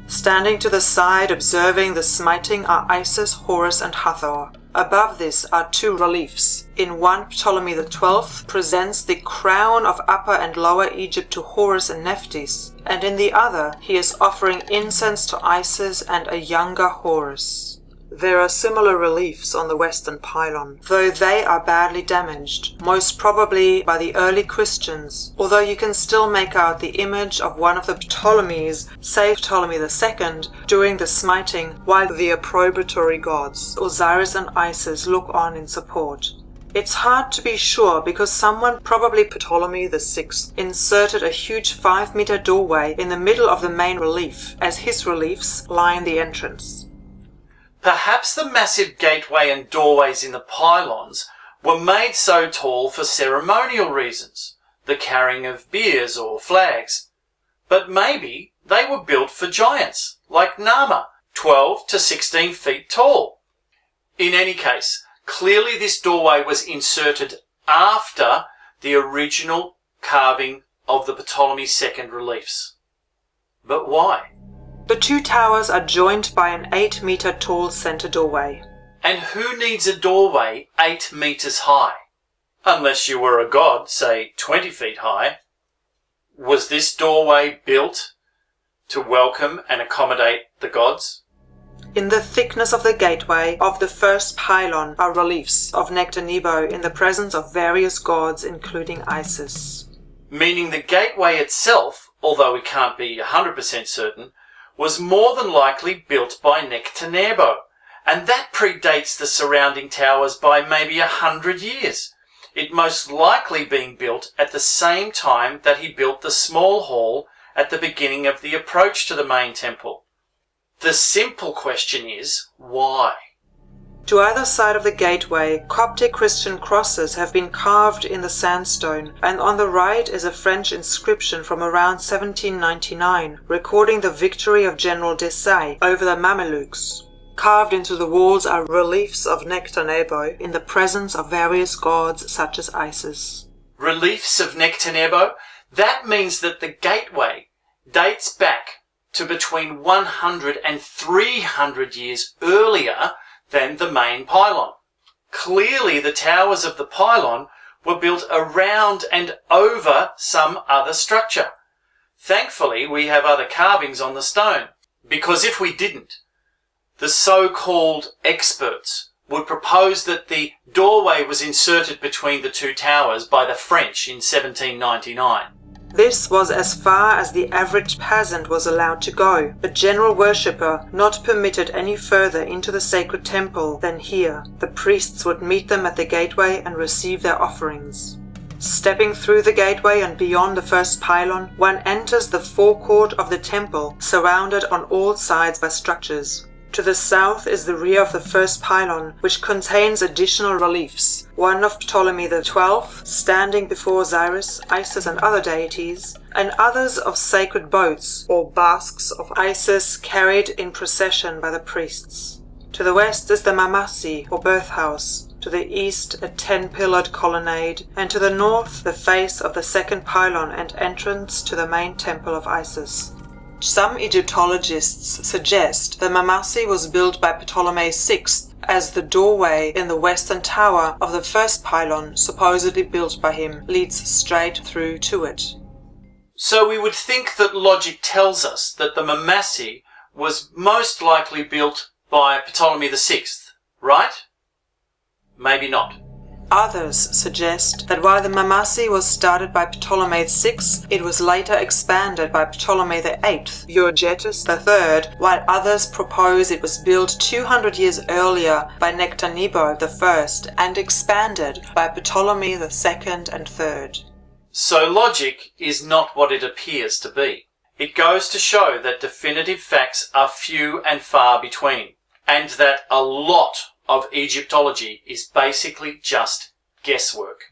Standing to the side observing the smiting are Isis, Horus and Hathor. Above this are 2 reliefs. In one, Ptolemy XII presents the crown of Upper and Lower Egypt to Horus and Nephthys, and in the other he is offering incense to Isis and a younger Horus. There are similar reliefs on the western pylon, though they are badly damaged, most probably by the early Christians, although you can still make out the image of one of the Ptolemies, say Ptolemy II, doing the smiting, while the approbatory gods, Osiris and Isis, look on in support. It's hard to be sure because someone, probably Ptolemy VI, inserted a huge 5-meter doorway in the middle of the main relief, as his reliefs line the entrance. Perhaps the massive gateway and doorways in the pylons were made so tall for ceremonial reasons, the carrying of biers or flags. But maybe they were built for giants, like Nama, 12 to 16 feet tall. In any case, clearly this doorway was inserted after the original carving of the Ptolemy II reliefs. But why? The 2 towers are joined by an 8-meter tall center doorway. And who needs a doorway 8 meters high? Unless you were a god, say 20 feet high. Was this doorway built to welcome and accommodate the gods? In the thickness of the gateway of the first pylon are reliefs of Nectar Nebo in the presence of various gods, including Isis. Meaning the gateway itself, although we can't be 100% certain, was more than likely built by Nectar Nebo, and that predates the surrounding towers by maybe 100 years. It most likely being built at the same time that he built the small hall at the beginning of the approach to the main temple. The simple question is, why? To either side of the gateway, Coptic Christian crosses have been carved in the sandstone, and on the right is a French inscription from around 1799, recording the victory of General Desai over the Mamelukes. Carved into the walls are reliefs of Nectar Nebo in the presence of various gods such as Isis. Reliefs of Nectar Nebo? That means that the gateway dates back to between 100 and 300 years earlier than the main pylon. Clearly the towers of the pylon were built around and over some other structure. Thankfully we have other carvings on the stone, because if we didn't, the so-called experts would propose that the doorway was inserted between the 2 towers by the French in 1799. This was as far as the average peasant was allowed to go, a general worshipper not permitted any further into the sacred temple than here. The priests would meet them at the gateway and receive their offerings. Stepping through the gateway and beyond the first pylon, one enters the forecourt of the temple, surrounded on all sides by structures. To the south is the rear of the first pylon, which contains additional reliefs, one of Ptolemy XII, standing before Osiris, Isis and other deities, and others of sacred boats, or basques of Isis carried in procession by the priests. To the west is the Mamasi, or birthhouse, to the east a 10-pillared colonnade, and to the north the face of the second pylon and entrance to the main temple of Isis. Some Egyptologists suggest the Mamasi was built by Ptolemy VI as the doorway in the western tower of the first pylon, supposedly built by him, leads straight through to it. So we would think that logic tells us that the Mamasi was most likely built by Ptolemy VI, right? Maybe not. Others suggest that while the Mamasi was started by Ptolemy VI, it was later expanded by Ptolemy VIII, Euergetes III, while others propose it was built 200 years earlier by Nectanebo I and expanded by Ptolemy II and III. So logic is not what it appears to be. It goes to show that definitive facts are few and far between, and that a lot of Egyptology is basically just guesswork.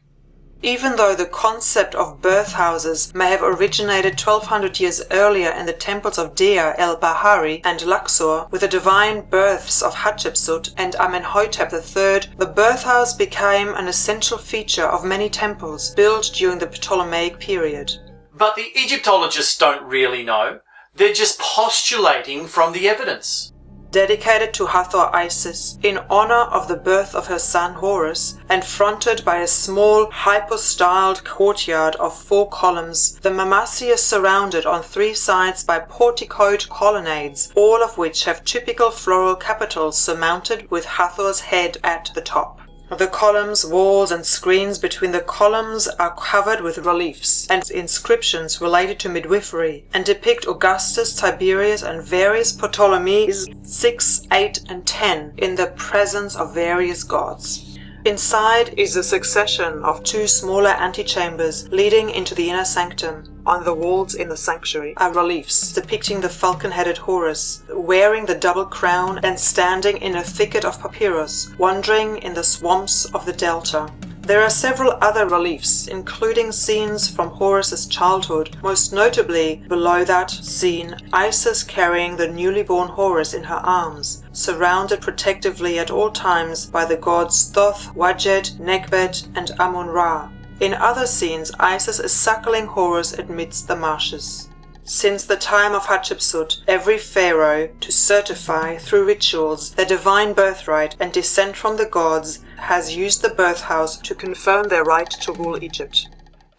Even though the concept of birthhouses may have originated 1200 years earlier in the temples of Dea, El-Bahari and Luxor with the divine births of Hatshepsut and Amenhotep III, the birthhouse became an essential feature of many temples built during the Ptolemaic period. But the Egyptologists don't really know. They're just postulating from the evidence. Dedicated to Hathor Isis in honor of the birth of her son Horus, and fronted by a small hypostyled courtyard of 4 columns, the Mamasi is surrounded on 3 sides by porticoed colonnades, all of which have typical floral capitals surmounted with Hathor's head at the top. The columns, walls and screens between the columns are covered with reliefs and inscriptions related to midwifery and depict Augustus, Tiberius and various Ptolemies 6, 8 and 10 in the presence of various gods. Inside is a succession of 2 smaller antechambers leading into the inner sanctum. On the walls in the sanctuary are reliefs depicting the falcon-headed Horus, wearing the double crown and standing in a thicket of papyrus, wandering in the swamps of the delta. There are several other reliefs, including scenes from Horus's childhood, most notably below that scene Isis carrying the newly born Horus in her arms, surrounded protectively at all times by the gods Thoth, Wadjet, Nekhbet and Amun-Ra. In other scenes, Isis is suckling Horus amidst the marshes. Since the time of Hatshepsut, every pharaoh, to certify through rituals their divine birthright and descent from the gods, has used the birthhouse to confirm their right to rule Egypt.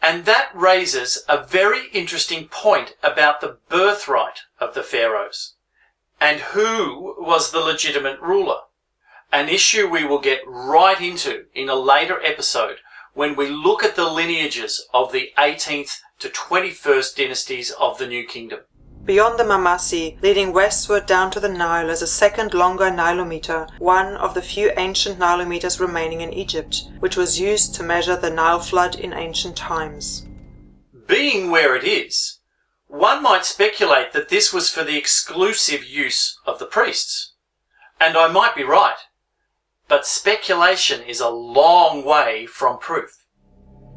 And that raises a very interesting point about the birthright of the pharaohs. And who was the legitimate ruler? An issue we will get right into in a later episode when we look at the lineages of the 18th to 21st dynasties of the New Kingdom. Beyond the Mamasi, leading westward down to the Nile is a second longer Nilometer, one of the few ancient Nilometers remaining in Egypt, which was used to measure the Nile flood in ancient times. Being where it is, one might speculate that this was for the exclusive use of the priests. And I might be right. But speculation is a long way from proof.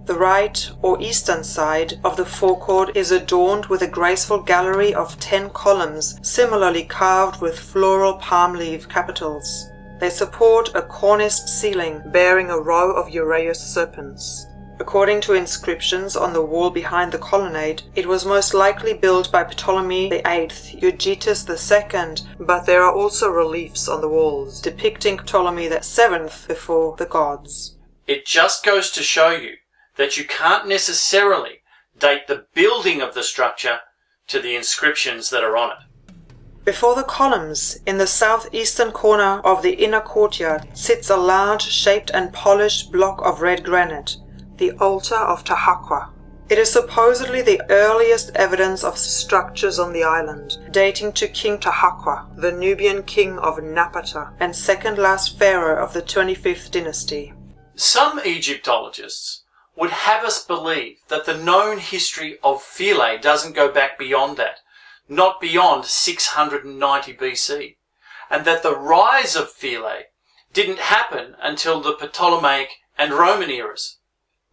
The right or eastern side of the forecourt is adorned with a graceful gallery of 10 columns, similarly carved with floral palm leaf capitals. They support a corniced ceiling bearing a row of uraeus serpents. According to inscriptions on the wall behind the colonnade, it was most likely built by Ptolemy VIII, Euergetes II, but there are also reliefs on the walls depicting Ptolemy VII before the gods. It just goes to show you that you can't necessarily date the building of the structure to the inscriptions that are on it. Before the columns, in the southeastern corner of the inner courtyard, sits a large shaped and polished block of red granite, the altar of Tahakwa. It is supposedly the earliest evidence of structures on the island, dating to King Tahakwa, the Nubian king of Napata, and second last pharaoh of the 25th dynasty. Some Egyptologists would have us believe that the known history of Philae doesn't go back beyond that, not beyond 690 BC, and that the rise of Philae didn't happen until the Ptolemaic and Roman eras.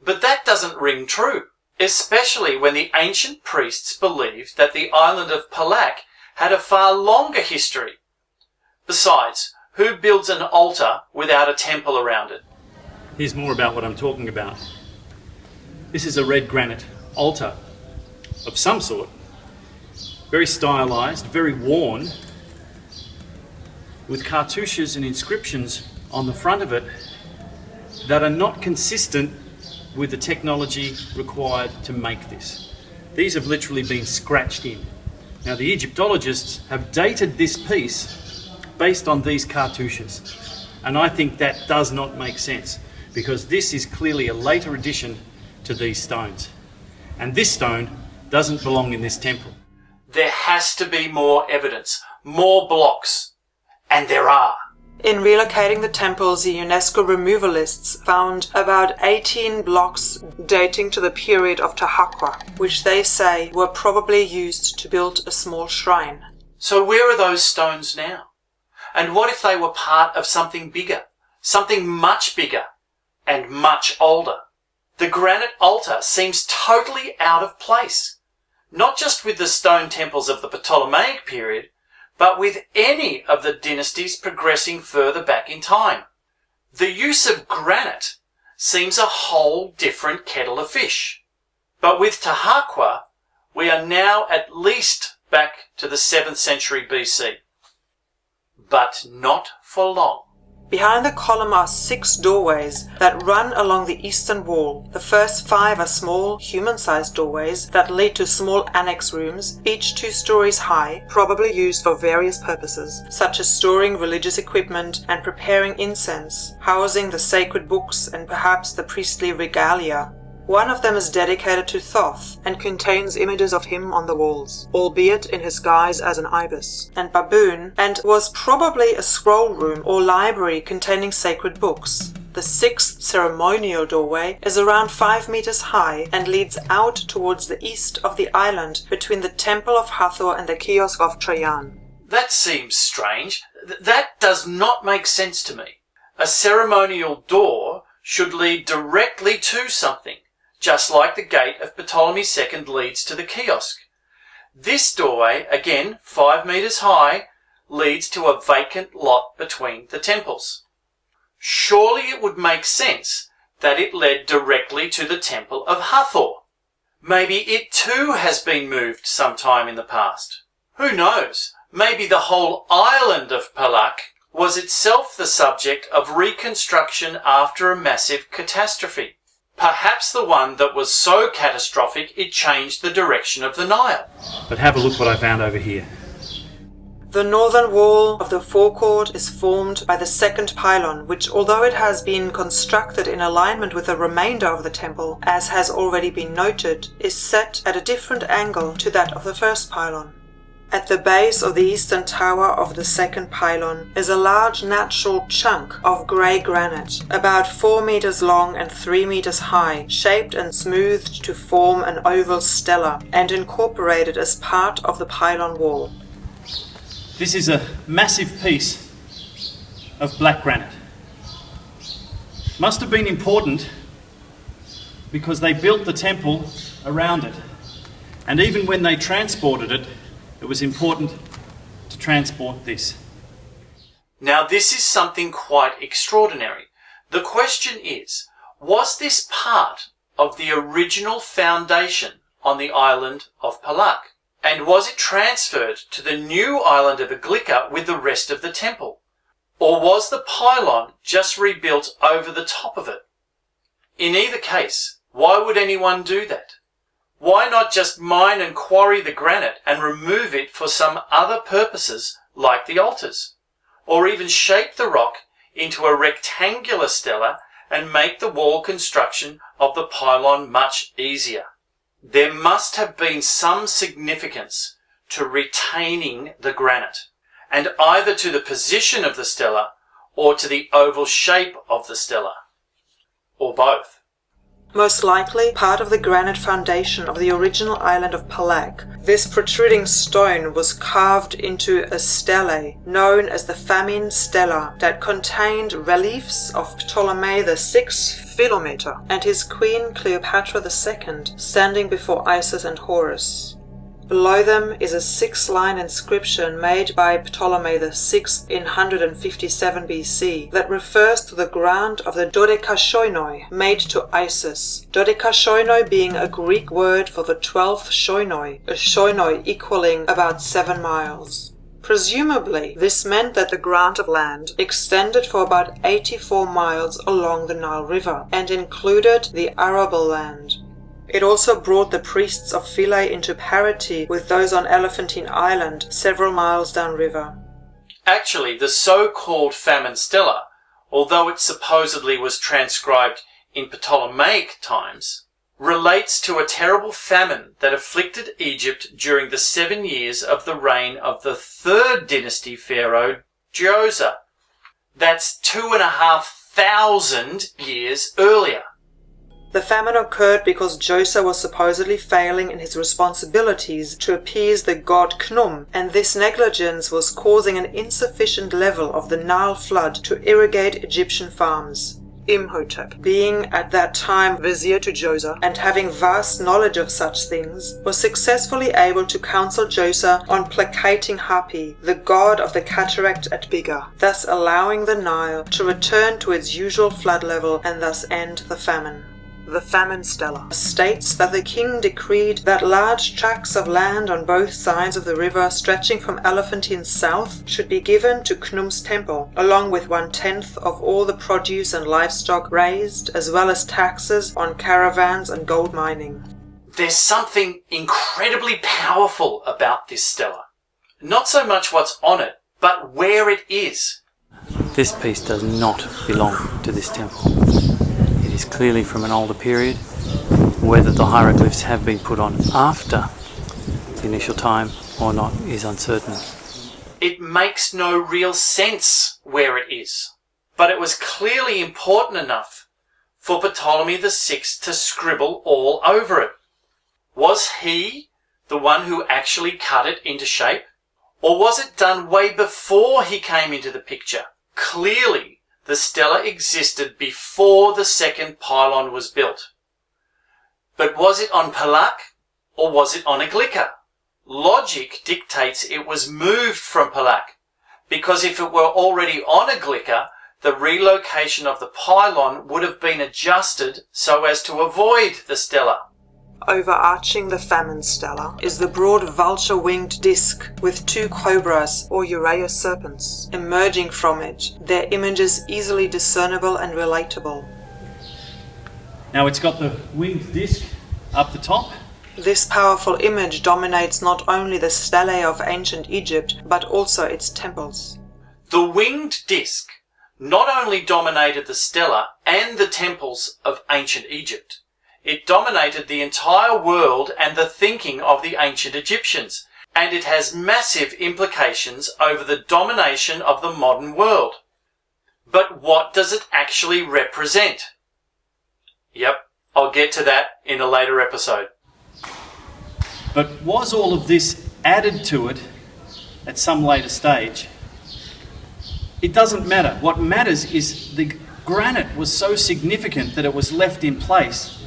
But that doesn't ring true, especially when the ancient priests believed that the island of Palak had a far longer history. Besides, who builds an altar without a temple around it? Here's more about what I'm talking about. This is a red granite altar of some sort, very stylized, very worn, with cartouches and inscriptions on the front of it that are not consistent with the technology required to make this. These have literally been scratched in. Now, the Egyptologists have dated this piece based on these cartouches, and I think that does not make sense, because this is clearly a later addition to these stones. And this stone doesn't belong in this temple. There has to be more evidence, more blocks. And there are. In relocating the temples, the UNESCO removalists found about 18 blocks dating to the period of Tahakwa, which they say were probably used to build a small shrine. So where are those stones now? And what if they were part of something bigger, something much bigger and much older? The granite altar seems totally out of place, not just with the stone temples of the Ptolemaic period, but with any of the dynasties progressing further back in time. The use of granite seems a whole different kettle of fish. But with Tahakwa, we are now at least back to the 7th century BC. But not for long. Behind the column are 6 doorways that run along the eastern wall. The first 5 are small, human-sized doorways that lead to small annex rooms, each 2 stories high, probably used for various purposes, such as storing religious equipment and preparing incense, housing the sacred books and perhaps the priestly regalia. One of them is dedicated to Thoth and contains images of him on the walls, albeit in his guise as an ibis, and baboon, and was probably a scroll room or library containing sacred books. The 6th ceremonial doorway is around 5 meters high and leads out towards the east of the island between the Temple of Hathor and the Kiosk of Trajan. That seems strange. That does not make sense to me. A ceremonial door should lead directly to something, just like the gate of Ptolemy II leads to the kiosk. This doorway, again 5 meters high, leads to a vacant lot between the temples. Surely it would make sense that it led directly to the Temple of Hathor. Maybe it too has been moved sometime in the past. Who knows? Maybe the whole island of Palak was itself the subject of reconstruction after a massive catastrophe. Perhaps the one that was so catastrophic it changed the direction of the Nile. But have a look what I found over here. The northern wall of the forecourt is formed by the 2nd pylon, which, although it has been constructed in alignment with the remainder of the temple, as has already been noted, is set at a different angle to that of the 1st pylon. At the base of the eastern tower of the 2nd pylon is a large natural chunk of grey granite, about 4 meters long and 3 meters high, shaped and smoothed to form an oval stela, and incorporated as part of the pylon wall. This is a massive piece of black granite. Must have been important because they built the temple around it, and even when they transported it, it was important to transport this. Now this is something quite extraordinary. The question is, was this part of the original foundation on the island of Palak? And was it transferred to the new island of Aglika with the rest of the temple? Or was the pylon just rebuilt over the top of it? In either case, why would anyone do that? Why not just mine and quarry the granite and remove it for some other purposes like the altars? Or even shape the rock into a rectangular stela and make the wall construction of the pylon much easier? There must have been some significance to retaining the granite, and either to the position of the stela or to the oval shape of the stela, or both. Most likely part of the granite foundation of the original island of Palak. This protruding stone was carved into a stele known as the Famine Stela that contained reliefs of Ptolemy VI Philometor and his queen Cleopatra II standing before Isis and Horus. Below them is a 6-line inscription made by Ptolemy VI in 157 BC that refers to the grant of the dodekashoinoi made to Isis, dodekashoinoi being a Greek word for the 12th shoinoi, a shoinoi equaling about 7 miles. Presumably, this meant that the grant of land extended for about 84 miles along the Nile River and included the arable land. It also brought the priests of Philae into parity with those on Elephantine Island, several miles downriver. Actually, the so-called Famine Stela, although it supposedly was transcribed in Ptolemaic times, relates to a terrible famine that afflicted Egypt during the 7 years of the reign of the 3rd dynasty pharaoh Djoser. That's 2,500 years earlier. The famine occurred because Djoser was supposedly failing in his responsibilities to appease the god Khnum, and this negligence was causing an insufficient level of the Nile flood to irrigate Egyptian farms. Imhotep, being at that time vizier to Djoser and having vast knowledge of such things, was successfully able to counsel Djoser on placating Hapi, the god of the cataract at Biga, thus allowing the Nile to return to its usual flood level and thus end the famine. The Famine Stela states that the king decreed that large tracts of land on both sides of the river stretching from Elephantine south should be given to Khnum's temple, along with 1/10 of all the produce and livestock raised, as well as taxes on caravans and gold mining. There's something incredibly powerful about this stela. Not so much what's on it, but where it is. This piece does not belong to this temple. It is clearly from an older period. Whether the hieroglyphs have been put on after the initial time or not is uncertain. It makes no real sense where it is, but it was clearly important enough for Ptolemy VI to scribble all over it. Was he the one who actually cut it into shape? Or was it done way before he came into the picture? Clearly, the stela existed before the second pylon was built. But was it on Palak or was it on Aglika? Logic dictates it was moved from Palak, because if it were already on Aglika, the relocation of the pylon would have been adjusted so as to avoid the stela. Overarching the Famine Stela is the broad vulture-winged disc with 2 cobras or Uraeus serpents emerging from it, their images easily discernible and relatable. Now it's got the winged disc up the top. This powerful image dominates not only the stelae of ancient Egypt, but also its temples. The winged disc not only dominated the stela and the temples of ancient Egypt, it dominated the entire world and the thinking of the ancient Egyptians, and it has massive implications over the domination of the modern world. But what does it actually represent? Yep, I'll get to that in a later episode. But was all of this added to it at some later stage? It doesn't matter. What matters is the granite was so significant that it was left in place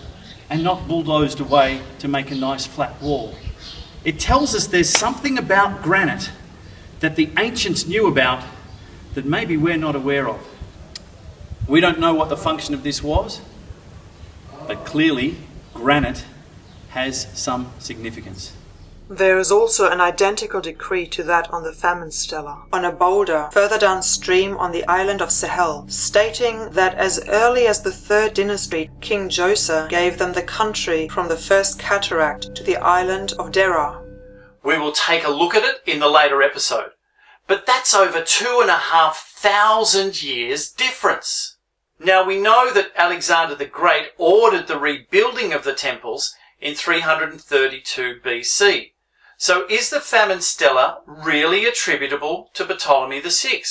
and not bulldozed away to make a nice flat wall. It tells us there's something about granite that the ancients knew about that maybe we're not aware of. We don't know what the function of this was, but clearly granite has some significance. There is also an identical decree to that on the Famine Stela, on a boulder further downstream on the island of Sahel, stating that as early as the 3rd dynasty, King Djoser gave them the country from the first cataract to the island of Dera. We will take a look at it in the later episode, but that's over 2,500 years difference. Now we know that Alexander the Great ordered the rebuilding of the temples in 332 BC. So is the Famine Stela really attributable to Ptolemy VI?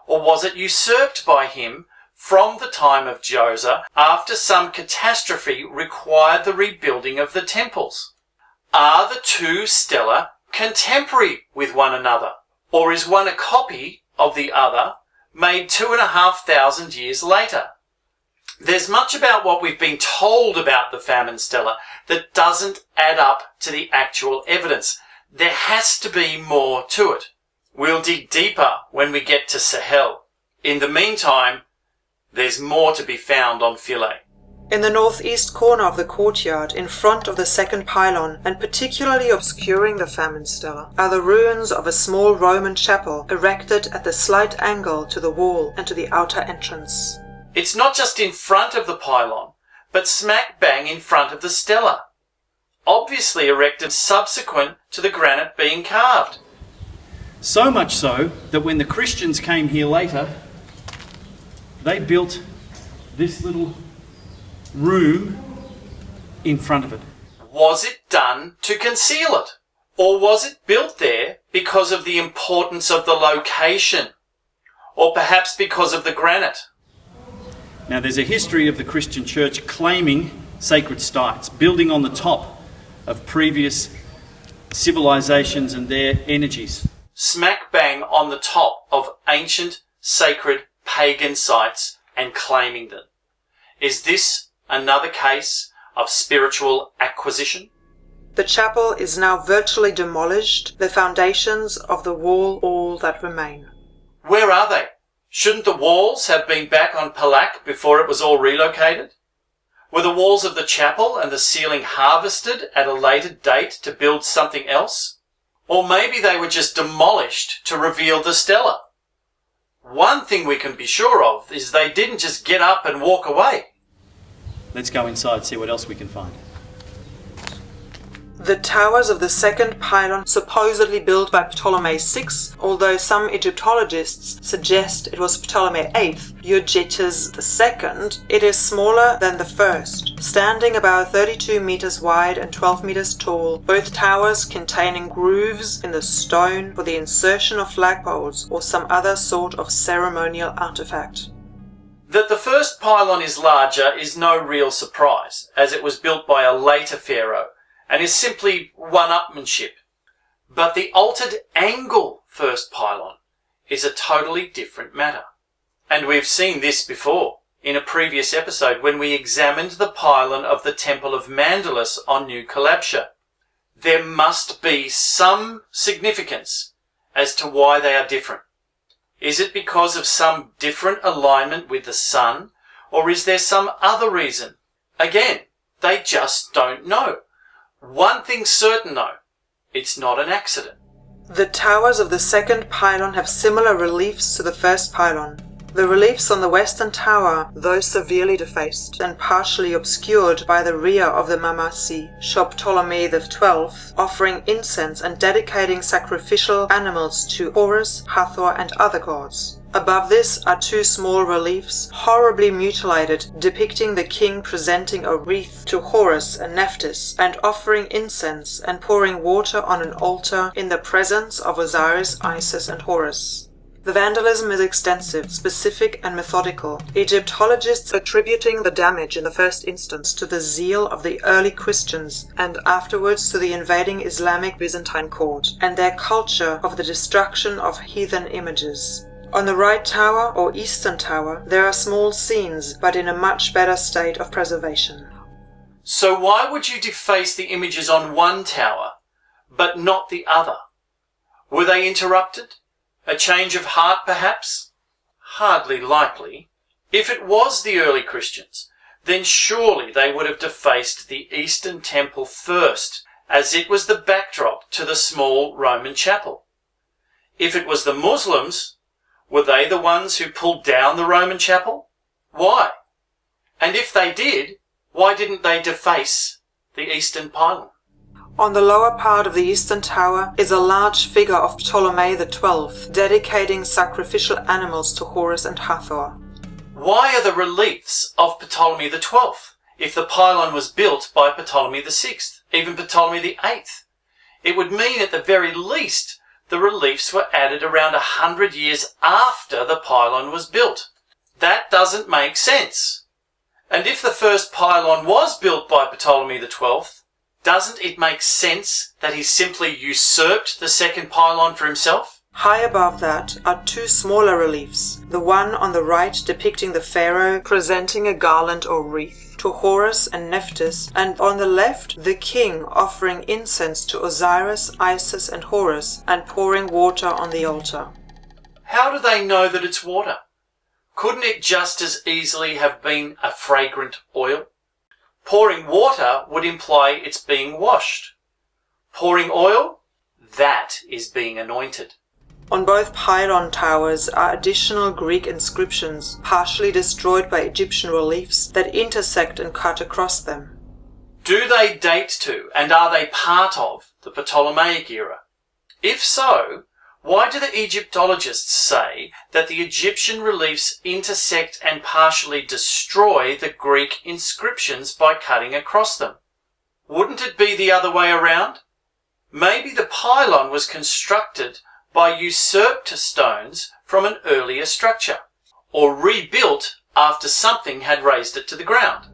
Or was it usurped by him from the time of Joseph after some catastrophe required the rebuilding of the temples? Are the two stelae contemporary with one another, or is one a copy of the other made 2,500 years later? There's much about what we've been told about the famine stela that doesn't add up to the actual evidence. There has to be more to it. We'll dig deeper when we get to Sahel. In the meantime, there's more to be found on Philae. In the northeast corner of the courtyard, in front of the second pylon, and particularly obscuring the famine stela, are the ruins of a small Roman chapel erected at the slight angle to the wall and to the outer entrance. It's not just in front of the pylon, but smack bang in front of the stela, obviously erected subsequent to the granite being carved. So much so that when the Christians came here later, they built this little room in front of it. Was it done to conceal it? Or was it built there because of the importance of the location? Or perhaps because of the granite? Now, there's a history of the Christian church claiming sacred sites, building on the top of previous civilizations and their energies. Smack bang on the top of ancient, sacred, pagan sites and claiming them. Is this another case of spiritual acquisition? The chapel is now virtually demolished, the foundations of the wall all that remain. Where are they? Shouldn't the walls have been back on Palak before it was all relocated? Were the walls of the chapel and the ceiling harvested at a later date to build something else? Or maybe they were just demolished to reveal the stela. One thing we can be sure of is they didn't just get up and walk away. Let's go inside, see what else we can find. The towers of the second pylon, supposedly built by Ptolemy VI, although some Egyptologists suggest it was Ptolemy VIII, Eugetes II, it is smaller than the first, standing about 32 meters wide and 12 meters tall, both towers containing grooves in the stone for the insertion of flagpoles or some other sort of ceremonial artifact. That the first pylon is larger is no real surprise, as it was built by a later pharaoh, and is simply one-upmanship. But the altered angle first pylon is a totally different matter. And we've seen this before in a previous episode when we examined the pylon of the Temple of Mandalus on New Calabsha. There must be some significance as to why they are different. Is it because of some different alignment with the sun, or is there some other reason? Again, they just don't know. One thing's certain though, it's not an accident. The towers of the second pylon have similar reliefs to the first pylon. The reliefs on the western tower, though severely defaced and partially obscured by the rear of the Mamasi, show Ptolemy XII offering incense and dedicating sacrificial animals to Horus, Hathor and other gods. Above this are two small reliefs, horribly mutilated, depicting the king presenting a wreath to Horus and Nephthys, and offering incense and pouring water on an altar in the presence of Osiris, Isis and Horus. The vandalism is extensive, specific and methodical, Egyptologists attributing the damage in the first instance to the zeal of the early Christians and afterwards to the invading Islamic Byzantine court and their culture of the destruction of heathen images. On the right tower, or eastern tower, there are small scenes, but in a much better state of preservation. So why would you deface the images on one tower, but not the other? Were they interrupted? A change of heart, perhaps? Hardly likely. If it was the early Christians, then surely they would have defaced the eastern temple first, as it was the backdrop to the small Roman chapel. If it was the Muslims, were they the ones who pulled down the Roman chapel? Why? And if they did, why didn't they deface the eastern pylon? On the lower part of the eastern tower is a large figure of Ptolemy XII, dedicating sacrificial animals to Horus and Hathor. Why are the reliefs of Ptolemy XII, if the pylon was built by Ptolemy VI, even Ptolemy VIII? It would mean at the very least the reliefs were added around 100 years after the pylon was built. That doesn't make sense. And if the first pylon was built by Ptolemy XII, doesn't it make sense that he simply usurped the second pylon for himself? High above that are two smaller reliefs, the one on the right depicting the pharaoh presenting a garland or wreath to Horus and Nephthys, and on the left the king offering incense to Osiris, Isis and Horus and pouring water on the altar. How do they know that it's water? Couldn't it just as easily have been a fragrant oil? Pouring water would imply it's being washed. Pouring oil? That is being anointed. On both pylon towers are additional Greek inscriptions, partially destroyed by Egyptian reliefs, that intersect and cut across them. Do they date to, and are they part of, the Ptolemaic era? If so, why do the Egyptologists say that the Egyptian reliefs intersect and partially destroy the Greek inscriptions by cutting across them? Wouldn't it be the other way around? Maybe the pylon was constructed by usurped stones from an earlier structure, or rebuilt after something had raised it to the ground.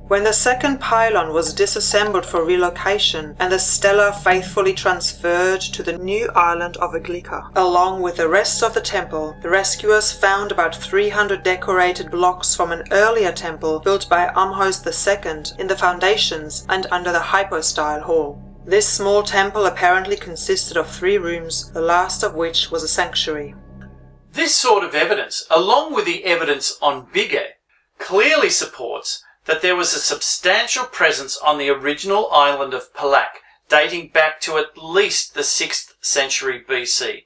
When the second pylon was disassembled for relocation and the stela faithfully transferred to the new island of Aglika, along with the rest of the temple, the rescuers found about 300 decorated blocks from an earlier temple built by Amhos II in the foundations and under the hypostyle hall. This small temple apparently consisted of 3 rooms, the last of which was a sanctuary. This sort of evidence, along with the evidence on Biga, clearly supports that there was a substantial presence on the original island of Palak, dating back to at least the 6th century BC.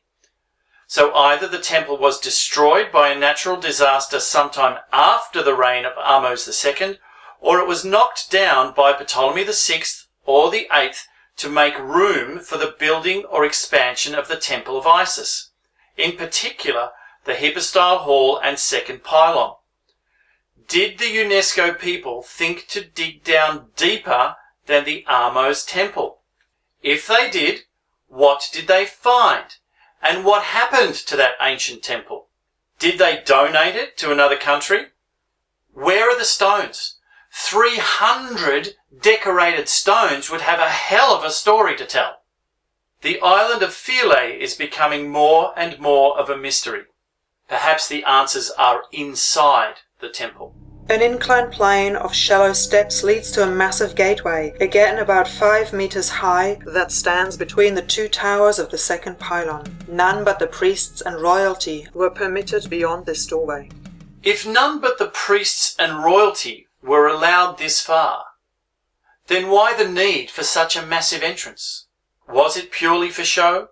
So either the temple was destroyed by a natural disaster sometime after the reign of Ahmose II, or it was knocked down by Ptolemy VI or the 8th to make room for the building or expansion of the Temple of Isis, in particular the hypostyle hall and second pylon. Did the UNESCO people think to dig down deeper than the Ahmose temple? If they did, what did they find? And what happened to that ancient temple? Did they donate it to another country? Where are the stones? 300 decorated stones would have a hell of a story to tell. The island of Philae is becoming more and more of a mystery. Perhaps the answers are inside the temple. An inclined plane of shallow steps leads to a massive gateway, again about 5 meters high, that stands between the 2 towers of the second pylon. None but the priests and royalty were permitted beyond this doorway. If none but the priests and royalty were allowed this far, then why the need for such a massive entrance? Was it purely for show?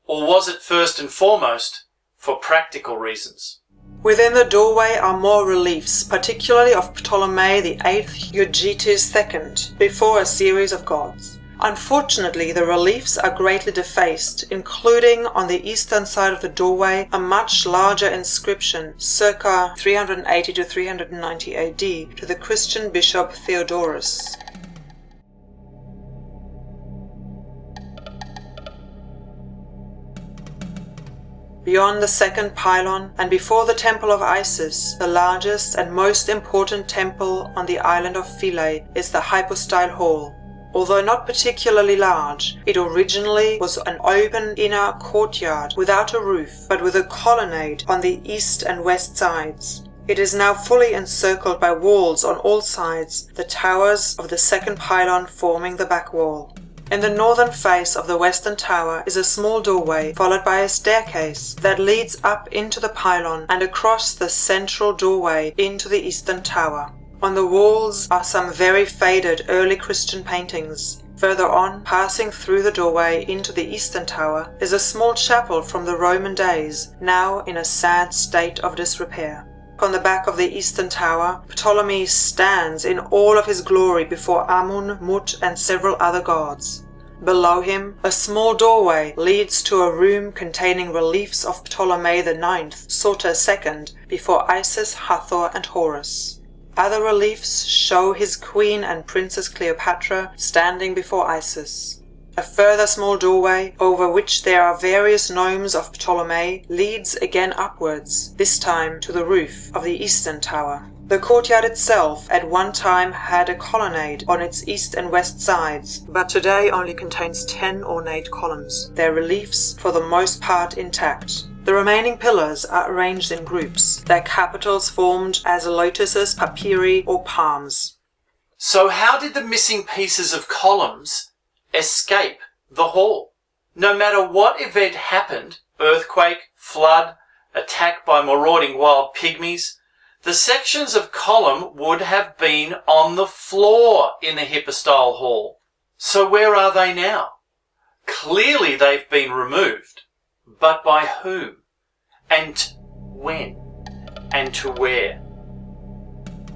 Or was it first and foremost for practical reasons? Within the doorway are more reliefs, particularly of Ptolemy VIII Eugetes II, before a series of gods. Unfortunately, the reliefs are greatly defaced, including on the eastern side of the doorway a much larger inscription, circa 380 to 390 AD, to the Christian bishop Theodorus. Beyond the second pylon, and before the Temple of Isis, the largest and most important temple on the island of Philae is the hypostyle hall. Although not particularly large, it originally was an open inner courtyard without a roof, but with a colonnade on the east and west sides. It is now fully encircled by walls on all sides, the towers of the second pylon forming the back wall. In the northern face of the western tower is a small doorway, followed by a staircase that leads up into the pylon and across the central doorway into the eastern tower. On the walls are some very faded early Christian paintings. Further on, passing through the doorway into the eastern tower, is a small chapel from the Roman days, now in a sad state of disrepair. On the back of the eastern tower, Ptolemy stands in all of his glory before Amun, Mut and several other gods. Below him, a small doorway leads to a room containing reliefs of Ptolemy IX, Sota II, before Isis, Hathor and Horus. Other reliefs show his queen and Princess Cleopatra standing before Isis. A further small doorway, over which there are various gnomes of Ptolemy, leads again upwards, this time to the roof of the eastern tower. The courtyard itself at one time had a colonnade on its east and west sides, but today only contains 10 ornate columns, their reliefs for the most part intact. The remaining pillars are arranged in groups, their capitals formed as lotuses, papyri, or palms. So how did the missing pieces of columns escape the hall? No matter what event happened, earthquake, flood, attack by marauding wild pygmies, the sections of column would have been on the floor in the hypostyle hall. So where are they now? Clearly they've been removed. But by whom? And when? And to where?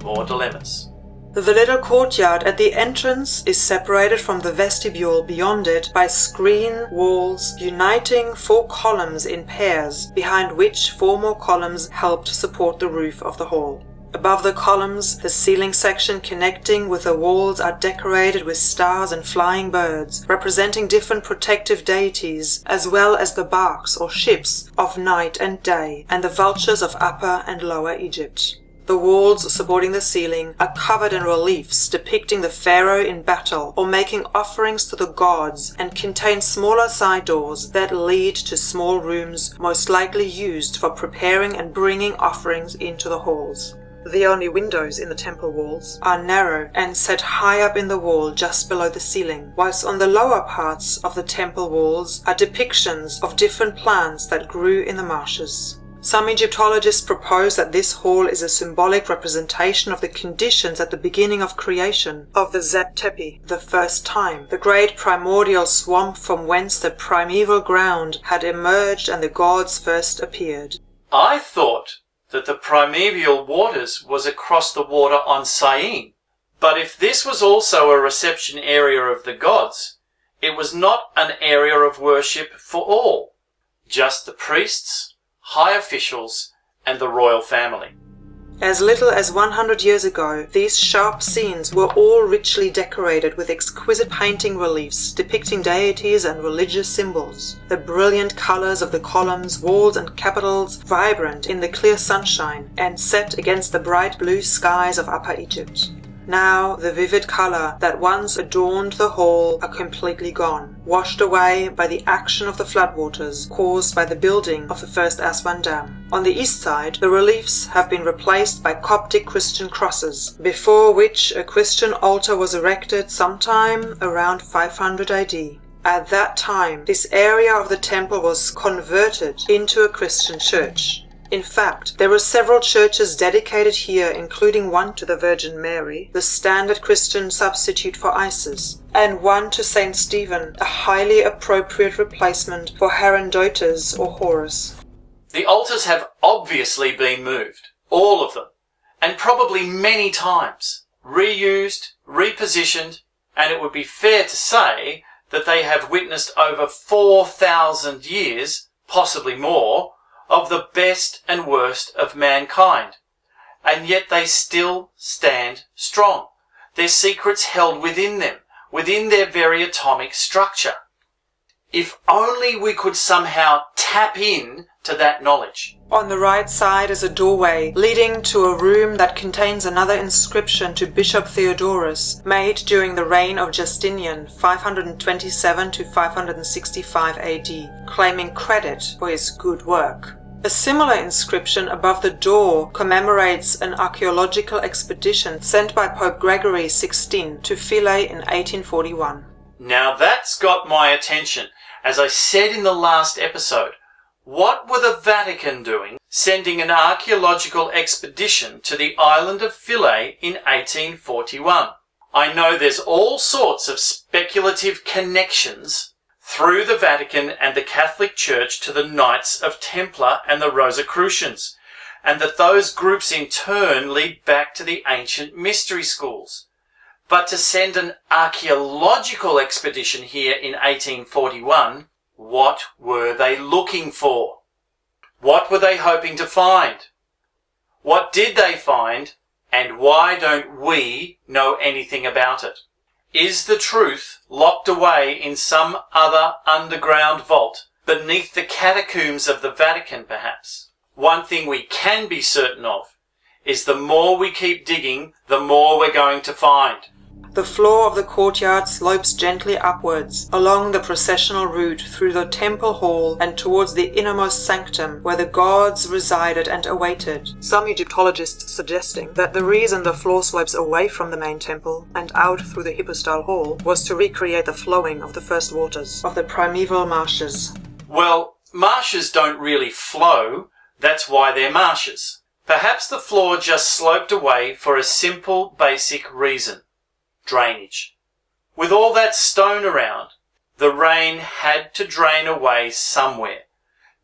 More dilemmas. The little courtyard at the entrance is separated from the vestibule beyond it by screen walls uniting 4 columns in pairs, behind which 4 more columns help to support the roof of the hall. Above the columns, the ceiling section connecting with the walls are decorated with stars and flying birds, representing different protective deities, as well as the barks or ships of night and day, and the vultures of Upper and Lower Egypt. The walls supporting the ceiling are covered in reliefs depicting the pharaoh in battle or making offerings to the gods, and contain smaller side doors that lead to small rooms most likely used for preparing and bringing offerings into the halls. The only windows in the temple walls are narrow and set high up in the wall just below the ceiling, whilst on the lower parts of the temple walls are depictions of different plants that grew in the marshes. Some Egyptologists propose that this hall is a symbolic representation of the conditions at the beginning of creation, of the Zeb Tepi, the first time, the great primordial swamp from whence the primeval ground had emerged and the gods first appeared. I thought that the primeval waters was across the water on Syene, but if this was also a reception area of the gods, it was not an area of worship for all, just the priests, high officials, and the royal family. As little as 100 years ago, these sharp scenes were all richly decorated with exquisite painting reliefs depicting deities and religious symbols. The brilliant colors of the columns, walls, and capitals vibrant in the clear sunshine and set against the bright blue skies of Upper Egypt. Now the vivid color that once adorned the hall are completely gone, washed away by the action of the floodwaters caused by the building of the first Aswan Dam. On the east side, the reliefs have been replaced by Coptic Christian crosses, before which a Christian altar was erected sometime around 500 AD. At that time, this area of the temple was converted into a Christian church. In fact, there were several churches dedicated here, including one to the Virgin Mary, the standard Christian substitute for Isis, and one to Saint Stephen, a highly appropriate replacement for Herodotus or Horus. The altars have obviously been moved, all of them, and probably many times, reused, repositioned, and it would be fair to say that they have witnessed over 4,000 years, possibly more, of the best and worst of mankind, and yet they still stand strong, their secrets held within them, within their very atomic structure. If only we could somehow tap in to that knowledge. On the right side is a doorway leading to a room that contains another inscription to Bishop Theodorus, made during the reign of Justinian, 527 to 565 AD, claiming credit for his good work. A similar inscription above the door commemorates an archaeological expedition sent by Pope Gregory XVI to Philae in 1841. Now that's got my attention. As I said in the last episode, what were the Vatican doing sending an archaeological expedition to the island of Philae in 1841? I know there's all sorts of speculative connections through the Vatican and the Catholic Church to the Knights of Templar and the Rosicrucians, and that those groups in turn lead back to the ancient mystery schools. But to send an archaeological expedition here in 1841, what were they looking for? What were they hoping to find? What did they find, and why don't we know anything about it? Is the truth locked away in some other underground vault, beneath the catacombs of the Vatican perhaps? One thing we can be certain of is the more we keep digging, the more we're going to find. The floor of the courtyard slopes gently upwards, along the processional route through the temple hall and towards the innermost sanctum where the gods resided and awaited. Some Egyptologists suggesting that the reason the floor slopes away from the main temple and out through the hypostyle hall was to recreate the flowing of the first waters of the primeval marshes. Well, marshes don't really flow, that's why they're marshes. Perhaps the floor just sloped away for a simple, basic reason. Drainage. With all that stone around, the rain had to drain away somewhere.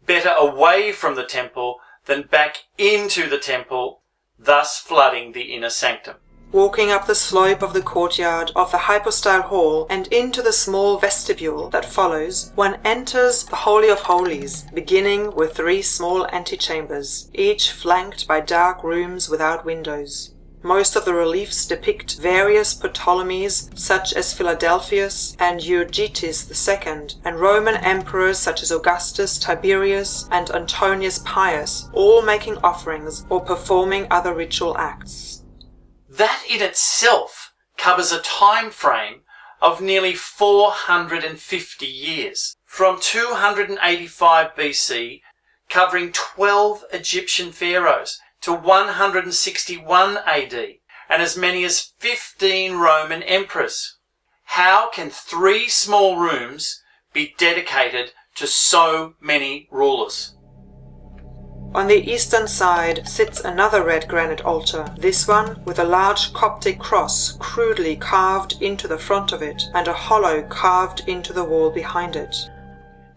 Better away from the temple than back into the temple, thus flooding the inner sanctum. Walking up the slope of the courtyard of the hypostyle hall and into the small vestibule that follows, one enters the Holy of Holies, beginning with 3 small antechambers, each flanked by dark rooms without windows. Most of the reliefs depict various Ptolemies, such as Philadelphus and Euergetes II, and Roman emperors such as Augustus, Tiberius, and Antonius Pius, all making offerings or performing other ritual acts. That in itself covers a time frame of nearly 450 years, from 285 BC, covering 12 Egyptian pharaohs, to 161 AD, and as many as 15 Roman emperors. How can 3 small rooms be dedicated to so many rulers? On the eastern side sits another red granite altar, this one with a large Coptic cross crudely carved into the front of it and a hollow carved into the wall behind it.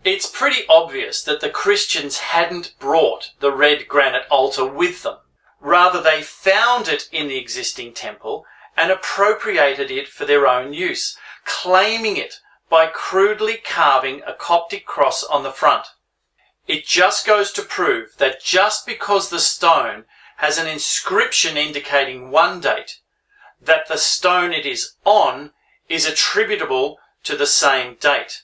It's pretty obvious that the Christians hadn't brought the red granite altar with them. Rather, they found it in the existing temple and appropriated it for their own use, claiming it by crudely carving a Coptic cross on the front. It just goes to prove that just because the stone has an inscription indicating one date, that the stone it is on is attributable to the same date.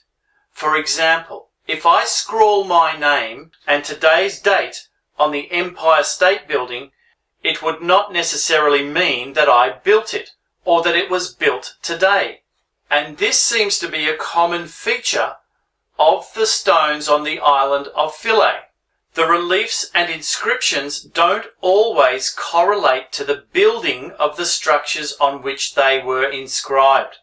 For example, if I scrawl my name and today's date on the Empire State Building, it would not necessarily mean that I built it or that it was built today. And this seems to be a common feature of the stones on the island of Philae. The reliefs and inscriptions don't always correlate to the building of the structures on which they were inscribed.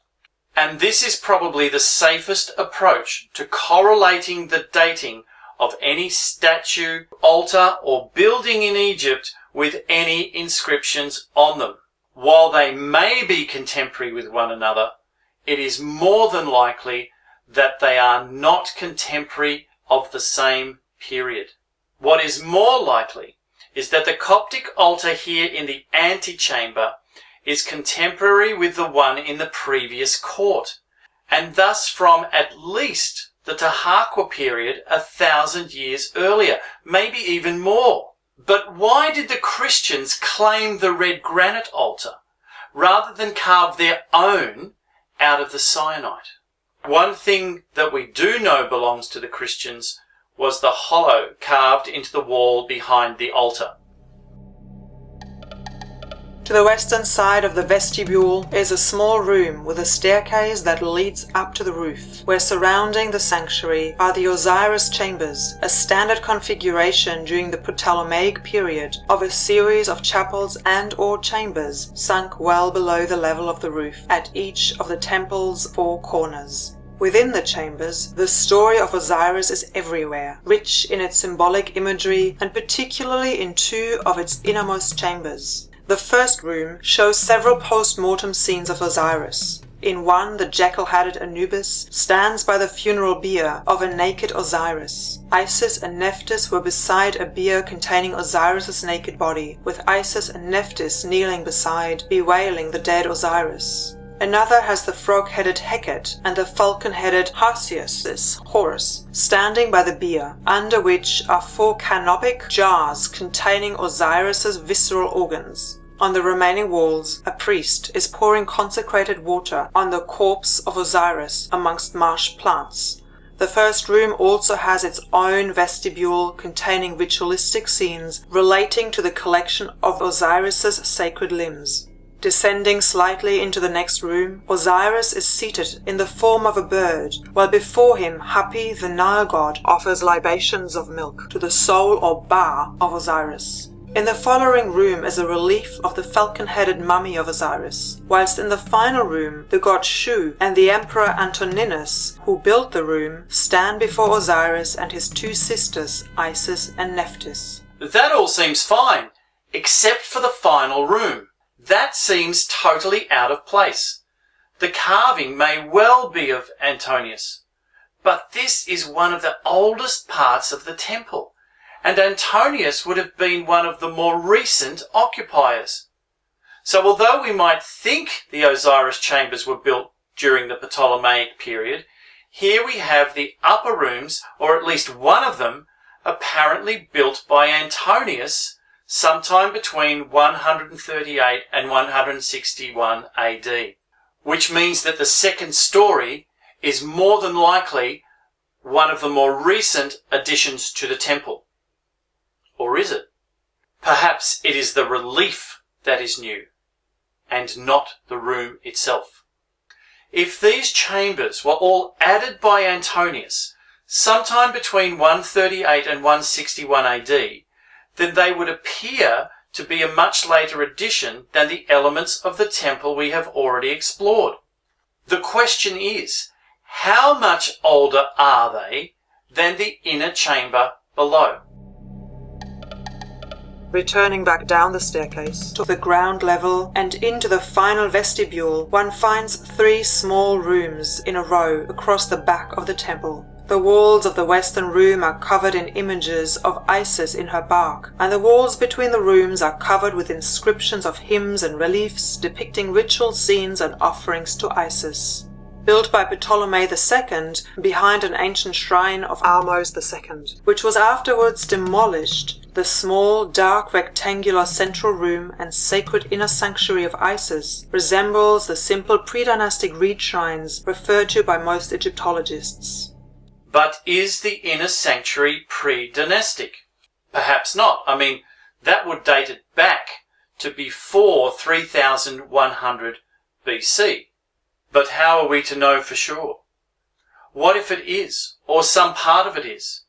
And this is probably the safest approach to correlating the dating of any statue, altar, or building in Egypt with any inscriptions on them. While they may be contemporary with one another, it is more than likely that they are not contemporary of the same period. What is more likely is that the Coptic altar here in the antechamber is contemporary with the one in the previous court, and thus from at least the Tahaqua period 1,000 years earlier, maybe even more. But why did the Christians claim the red granite altar rather than carve their own out of the syenite? One thing that we do know belongs to the Christians was the hollow carved into the wall behind the altar. To the western side of the vestibule is a small room with a staircase that leads up to the roof, where surrounding the sanctuary are the Osiris chambers, a standard configuration during the Ptolemaic period of a series of chapels and/or chambers sunk well below the level of the roof at each of the temple's 4 corners. Within the chambers, the story of Osiris is everywhere, rich in its symbolic imagery and particularly in 2 of its innermost chambers. The first room shows several post-mortem scenes of Osiris. In one, the jackal-hatted Anubis stands by the funeral bier of a naked Osiris. Isis and Nephthys were beside a bier containing Osiris's naked body, with Isis and Nephthys kneeling beside, bewailing the dead Osiris. Another has the frog-headed Heket and the falcon-headed Harsius, Horus, standing by the bier, under which are 4 canopic jars containing Osiris's visceral organs. On the remaining walls, a priest is pouring consecrated water on the corpse of Osiris amongst marsh plants. The first room also has its own vestibule containing ritualistic scenes relating to the collection of Osiris's sacred limbs. Descending slightly into the next room, Osiris is seated in the form of a bird, while before him Hapi, the Nile god, offers libations of milk to the soul or Ba of Osiris. In the following room is a relief of the falcon-headed mummy of Osiris, whilst in the final room the god Shu and the emperor Antoninus, who built the room, stand before Osiris and his two sisters, Isis and Nephthys. That all seems fine, except for the final room. That seems totally out of place. The carving may well be of Antonius, but this is one of the oldest parts of the temple, and Antonius would have been one of the more recent occupiers. So although we might think the Osiris chambers were built during the Ptolemaic period, here we have the upper rooms, or at least one of them, apparently built by Antonius sometime between 138 and 161 AD, which means that the second story is more than likely one of the more recent additions to the temple. Or is it? Perhaps it is the relief that is new, and not the room itself. If these chambers were all added by Antonius sometime between 138 and 161 AD, then they would appear to be a much later addition than the elements of the temple we have already explored. The question is, how much older are they than the inner chamber below? Returning back down the staircase to the ground level and into the final vestibule, one finds 3 small rooms in a row across the back of the temple. The walls of the western room are covered in images of Isis in her bark, and the walls between the rooms are covered with inscriptions of hymns and reliefs depicting ritual scenes and offerings to Isis. Built by Ptolemy II behind an ancient shrine of Ahmose II, which was afterwards demolished, the small, dark, rectangular central room and sacred inner sanctuary of Isis resembles the simple pre-dynastic reed shrines referred to by most Egyptologists. But is the inner sanctuary pre-dynastic? Perhaps not. I mean, that would date it back to before 3100 BC. But how are we to know for sure? What if it is, or some part of it is?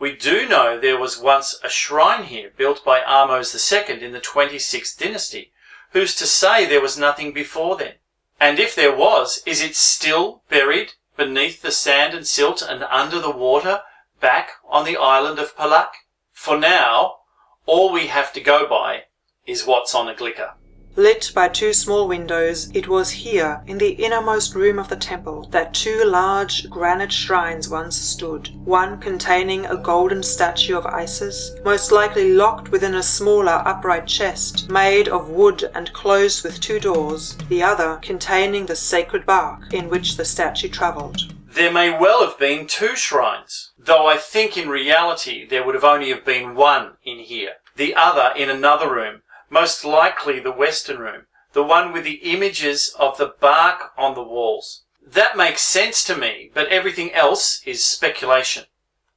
We do know there was once a shrine here built by Ahmose II in the 26th dynasty. Who's to say there was nothing before then? And if there was, is it still buried beneath the sand and silt and under the water back on the island of Palak? For now, all we have to go by is what's on Aglika. Lit by 2 small windows, it was here, in the innermost room of the temple, that 2 large granite shrines once stood, one containing a golden statue of Isis, most likely locked within a smaller upright chest, made of wood and closed with 2 doors, the other containing the sacred bark in which the statue travelled. There may well have been 2 shrines, though I think in reality there would have only have been one in here, the other in another room, most likely the western room, the one with the images of the bark on the walls. That makes sense to me, but everything else is speculation.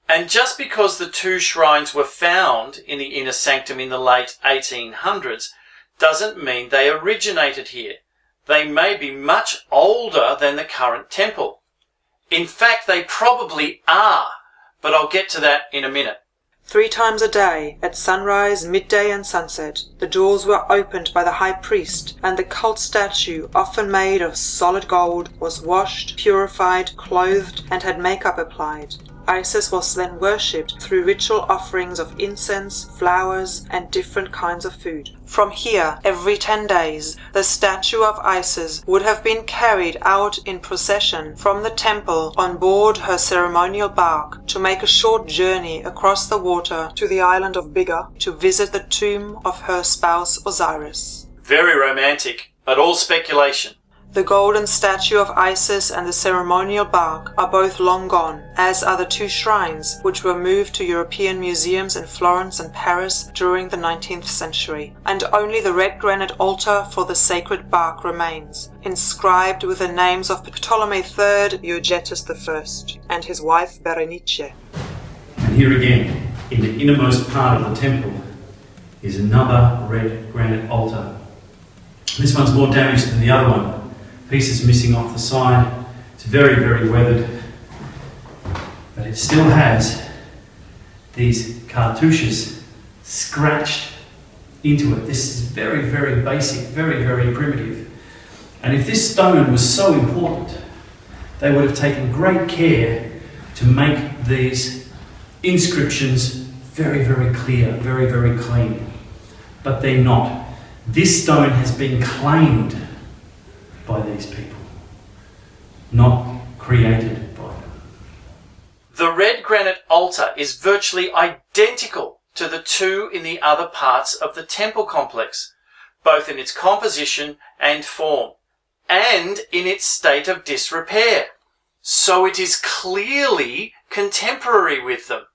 And just because the 2 shrines were found in the inner sanctum in the late 1800s doesn't mean they originated here. They may be much older than the current temple. In fact, they probably are, but I'll get to that in a minute. 3 times a day, at sunrise, midday and sunset, the doors were opened by the high priest, and the cult statue, often made of solid gold, was washed, purified, clothed, and had makeup applied. Isis was then worshipped through ritual offerings of incense, flowers, and different kinds of food. From here, every 10 days, the statue of Isis would have been carried out in procession from the temple on board her ceremonial bark to make a short journey across the water to the island of Biga to visit the tomb of her spouse Osiris. Very romantic, but all speculation. The golden statue of Isis and the ceremonial bark are both long gone, as are the two shrines which were moved to European museums in Florence and Paris during the 19th century, and only the red granite altar for the sacred bark remains, inscribed with the names of Ptolemy III, Euergetus I, and his wife Berenice. And here again, in the innermost part of the temple, is another red granite altar. This one's more damaged than the other one. Pieces missing off the side. It's very, very weathered. But it still has these cartouches scratched into it. This is very, very basic, very, very primitive. And if this stone was so important, they would have taken great care to make these inscriptions very, very clear, very, very clean. But they're not. This stone has been claimed by these people, not created by them. The red granite altar is virtually identical to the two in the other parts of the temple complex, both in its composition and form, and in its state of disrepair. So it is clearly contemporary with them.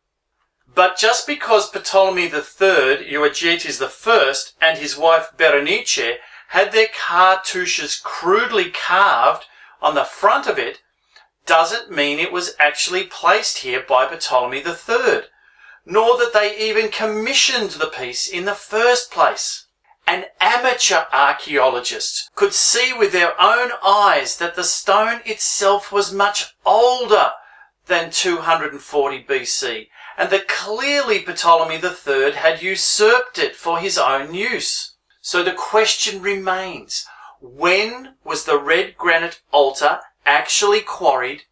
But just because Ptolemy III, Euergetes I, and his wife Berenice had their cartouches crudely carved on the front of it, doesn't mean it was actually placed here by Ptolemy III, nor that they even commissioned the piece in the first place. An amateur archaeologist could see with their own eyes that the stone itself was much older than 240 BC, and that clearly Ptolemy III had usurped it for his own use. So the question remains, when was the red granite altar actually quarried,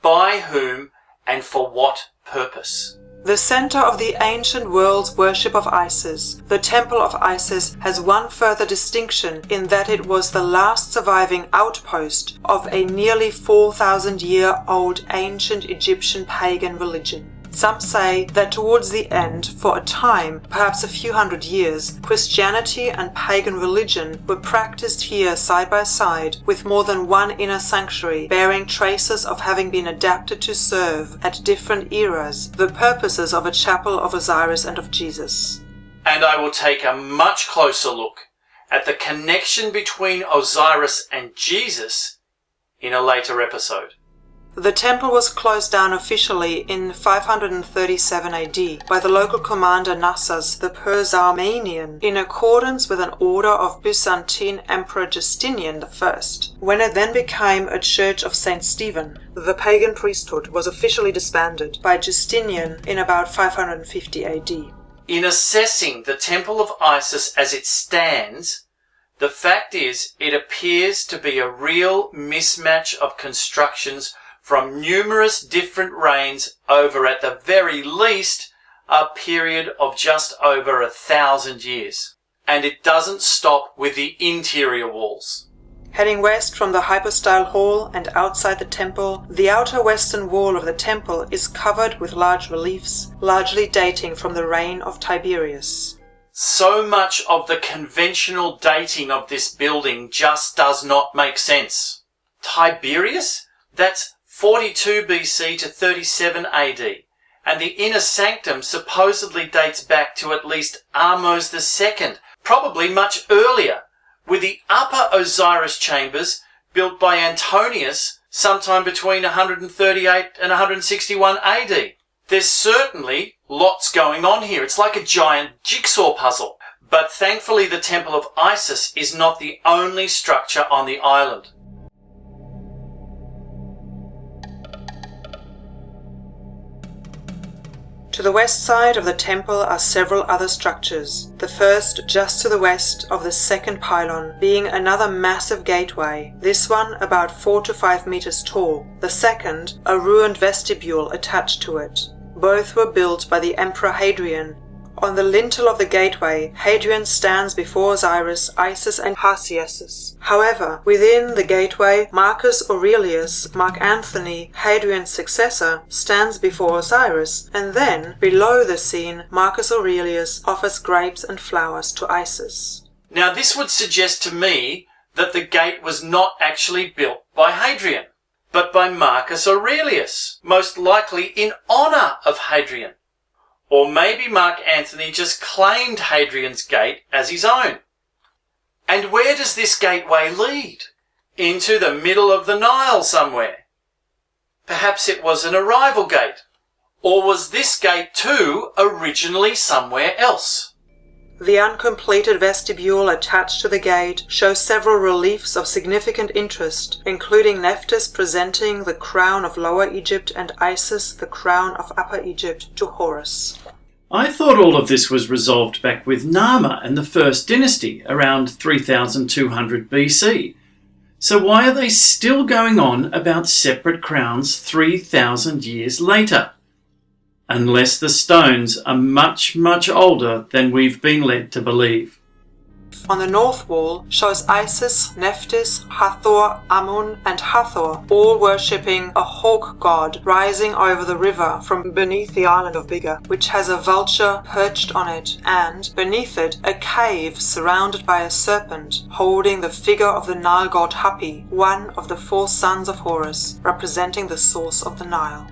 by whom, and for what purpose? The center of the ancient world's worship of Isis, the Temple of Isis, has one further distinction in that it was the last surviving outpost of a nearly 4,000-year-old ancient Egyptian pagan religion. Some say that towards the end, for a time, perhaps a few hundred years, Christianity and pagan religion were practiced here side by side, with more than one inner sanctuary bearing traces of having been adapted to serve, at different eras, the purposes of a chapel of Osiris and of Jesus. And I will take a much closer look at the connection between Osiris and Jesus in a later episode. The temple was closed down officially in 537 AD by the local commander Nassas the Perse-Armenian in accordance with an order of Byzantine Emperor Justinian I. When it then became a church of St. Stephen, the pagan priesthood was officially disbanded by Justinian in about 550 AD. In assessing the Temple of Isis as it stands, the fact is it appears to be a real mismatch of constructions from numerous different reigns over, at the very least, a period of just over 1,000 years. And it doesn't stop with the interior walls. Heading west from the hypostyle hall and outside the temple, the outer western wall of the temple is covered with large reliefs, largely dating from the reign of Tiberius. So much of the conventional dating of this building just does not make sense. Tiberius? That's 42 BC to 37 AD, and the inner sanctum supposedly dates back to at least Ahmose II, probably much earlier, with the upper Osiris chambers built by Antonius sometime between 138 and 161 AD. There's certainly lots going on here. It's like a giant jigsaw puzzle. But thankfully the Temple of Isis is not the only structure on the island. To the west side of the temple are several other structures, the first just to the west of the second pylon being another massive gateway, this one about 4 to 5 meters tall, the second a ruined vestibule attached to it. Both were built by the Emperor Hadrian. On the lintel of the gateway, Hadrian stands before Osiris, Isis and Hasiasis. However, within the gateway, Marcus Aurelius, Mark Antony, Hadrian's successor, stands before Osiris, and then, below the scene, Marcus Aurelius offers grapes and flowers to Isis. Now this would suggest to me that the gate was not actually built by Hadrian, but by Marcus Aurelius, most likely in honour of Hadrian. Or maybe Mark Antony just claimed Hadrian's gate as his own. And where does this gateway lead? Into the middle of the Nile somewhere. Perhaps it was an arrival gate. Or was this gate too originally somewhere else? The uncompleted vestibule attached to the gate shows several reliefs of significant interest, including Nephthys presenting the crown of Lower Egypt and Isis the crown of Upper Egypt to Horus. I thought all of this was resolved back with Nama and the First Dynasty around 3200 BC. So why are they still going on about separate crowns 3,000 years later? Unless the stones are much, much older than we've been led to believe. On the north wall shows Isis, Nephthys, Hathor, Amun and Hathor all worshipping a hawk god rising over the river from beneath the island of Biga, which has a vulture perched on it, and beneath it a cave surrounded by a serpent holding the figure of the Nile god Hapi, one of the 4 sons of Horus, representing the source of the Nile.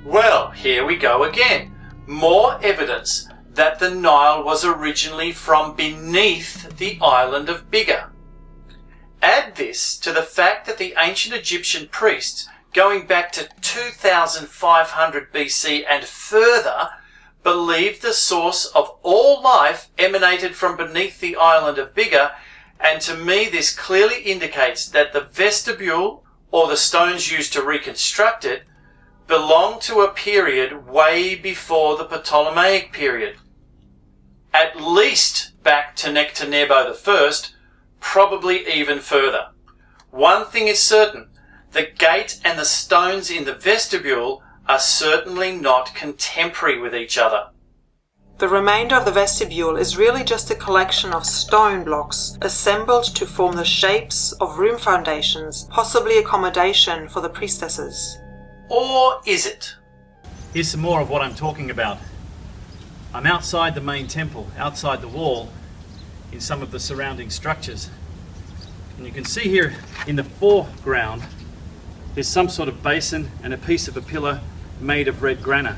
Well, here we go again. More evidence that the Nile was originally from beneath the island of Biga. Add this to the fact that the ancient Egyptian priests, going back to 2500 BC and further, believed the source of all life emanated from beneath the island of Biga, and to me this clearly indicates that the vestibule, or the stones used to reconstruct it, belong to a period way before the Ptolemaic period. At least back to Nectanebo I, probably even further. One thing is certain, the gate and the stones in the vestibule are certainly not contemporary with each other. The remainder of the vestibule is really just a collection of stone blocks assembled to form the shapes of room foundations, possibly accommodation for the priestesses. Or is it? Here's some more of what I'm talking about. I'm outside the main temple, outside the wall, in some of the surrounding structures. And you can see here in the foreground, there's some sort of basin and a piece of a pillar made of red granite.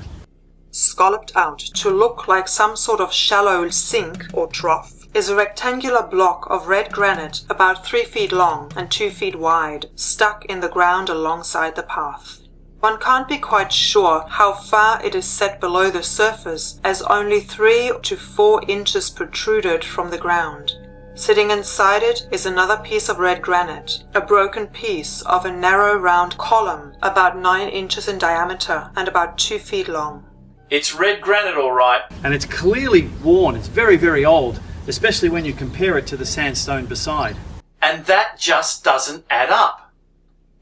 Scalloped out to look like some sort of shallow sink or trough is a rectangular block of red granite about 3 feet long and 2 feet wide, stuck in the ground alongside the path. One can't be quite sure how far it is set below the surface, as only 3 to 4 inches protruded from the ground. Sitting inside it is another piece of red granite, a broken piece of a narrow round column about 9 inches in diameter and about 2 feet long. It's red granite, all right. And it's clearly worn, it's very, very old, especially when you compare it to the sandstone beside. And that just doesn't add up.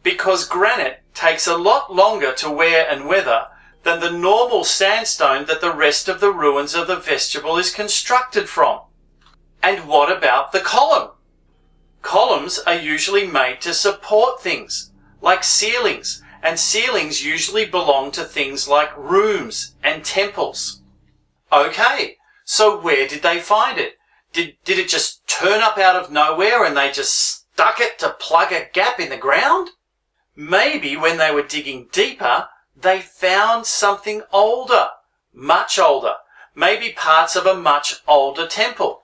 Because granite takes a lot longer to wear and weather than the normal sandstone that the rest of the ruins of the vestibule is constructed from. And what about the column? Columns are usually made to support things, like ceilings, and ceilings usually belong to things like rooms and temples. Okay, so where did they find it? Did it just turn up out of nowhere and they just stuck it to plug a gap in the ground? Maybe when they were digging deeper, they found something older, much older, maybe parts of a much older temple.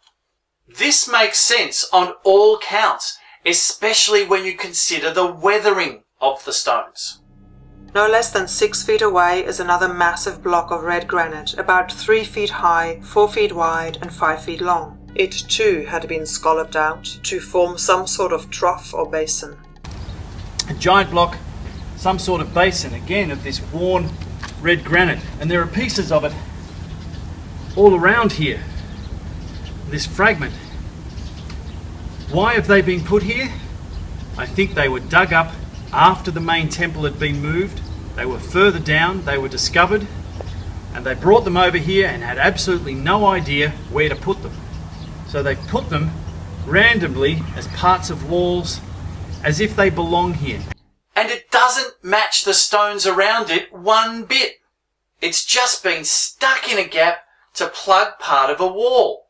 This makes sense on all counts, especially when you consider the weathering of the stones. No less than 6 feet away is another massive block of red granite, about 3 feet high, 4 feet wide and 5 feet long. It too had been scalloped out to form some sort of trough or basin. A giant block, some sort of basin, again of this worn red granite, and there are pieces of it all around here, this fragment. Why have they been put here? I think they were dug up after the main temple had been moved. They were further down, they were discovered, and they brought them over here and had absolutely no idea where to put them. So they've put them randomly as parts of walls, as if they belong here. And it doesn't match the stones around it one bit. It's just been stuck in a gap to plug part of a wall.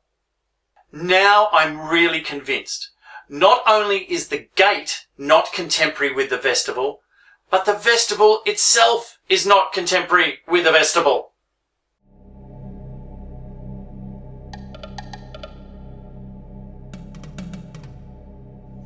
Now I'm really convinced. not only is the gate not contemporary with the vestibule, but the vestibule itself is not contemporary with the vestibule.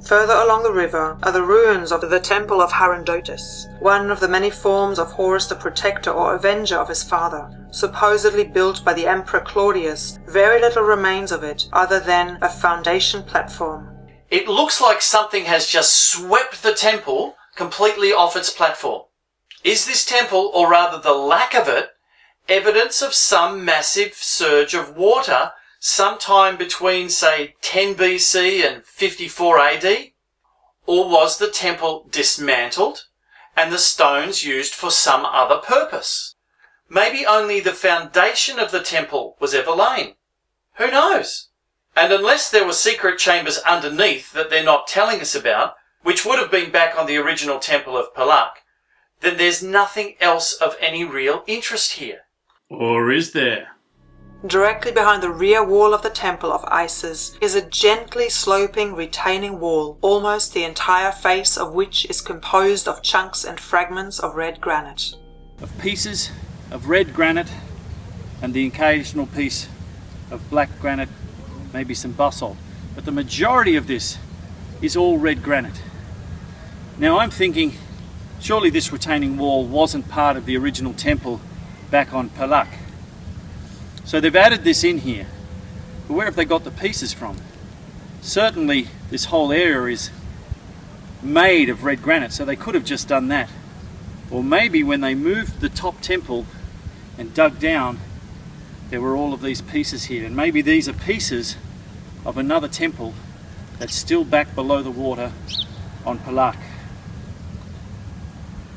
Further along the river are the ruins of the Temple of Harandotus, one of the many forms of Horus the Protector or Avenger of his father. Supposedly built by the Emperor Claudius, very little remains of it other than a foundation platform. It looks like something has just swept the temple completely off its platform. Is this temple, or rather the lack of it, evidence of some massive surge of water sometime between, say, 10 BC and 54 AD? Or was the temple dismantled and the stones used for some other purpose? Maybe only the foundation of the temple was ever laid. Who knows? And unless there were secret chambers underneath that they're not telling us about, which would have been back on the original temple of Palak, then there's nothing else of any real interest here. Or is there? Directly behind the rear wall of the Temple of Isis is a gently sloping retaining wall, almost the entire face of which is composed of chunks and fragments of red granite. Of pieces of red granite and the occasional piece of black granite, maybe some basalt. But the majority of this is all red granite. Now I'm thinking, surely this retaining wall wasn't part of the original temple back on Palak. So they've added this in here, but where have they got the pieces from? Certainly this whole area is made of red granite, so they could have just done that. Or maybe when they moved the top temple and dug down, there were all of these pieces here, and maybe these are pieces of another temple that's still back below the water on Palak.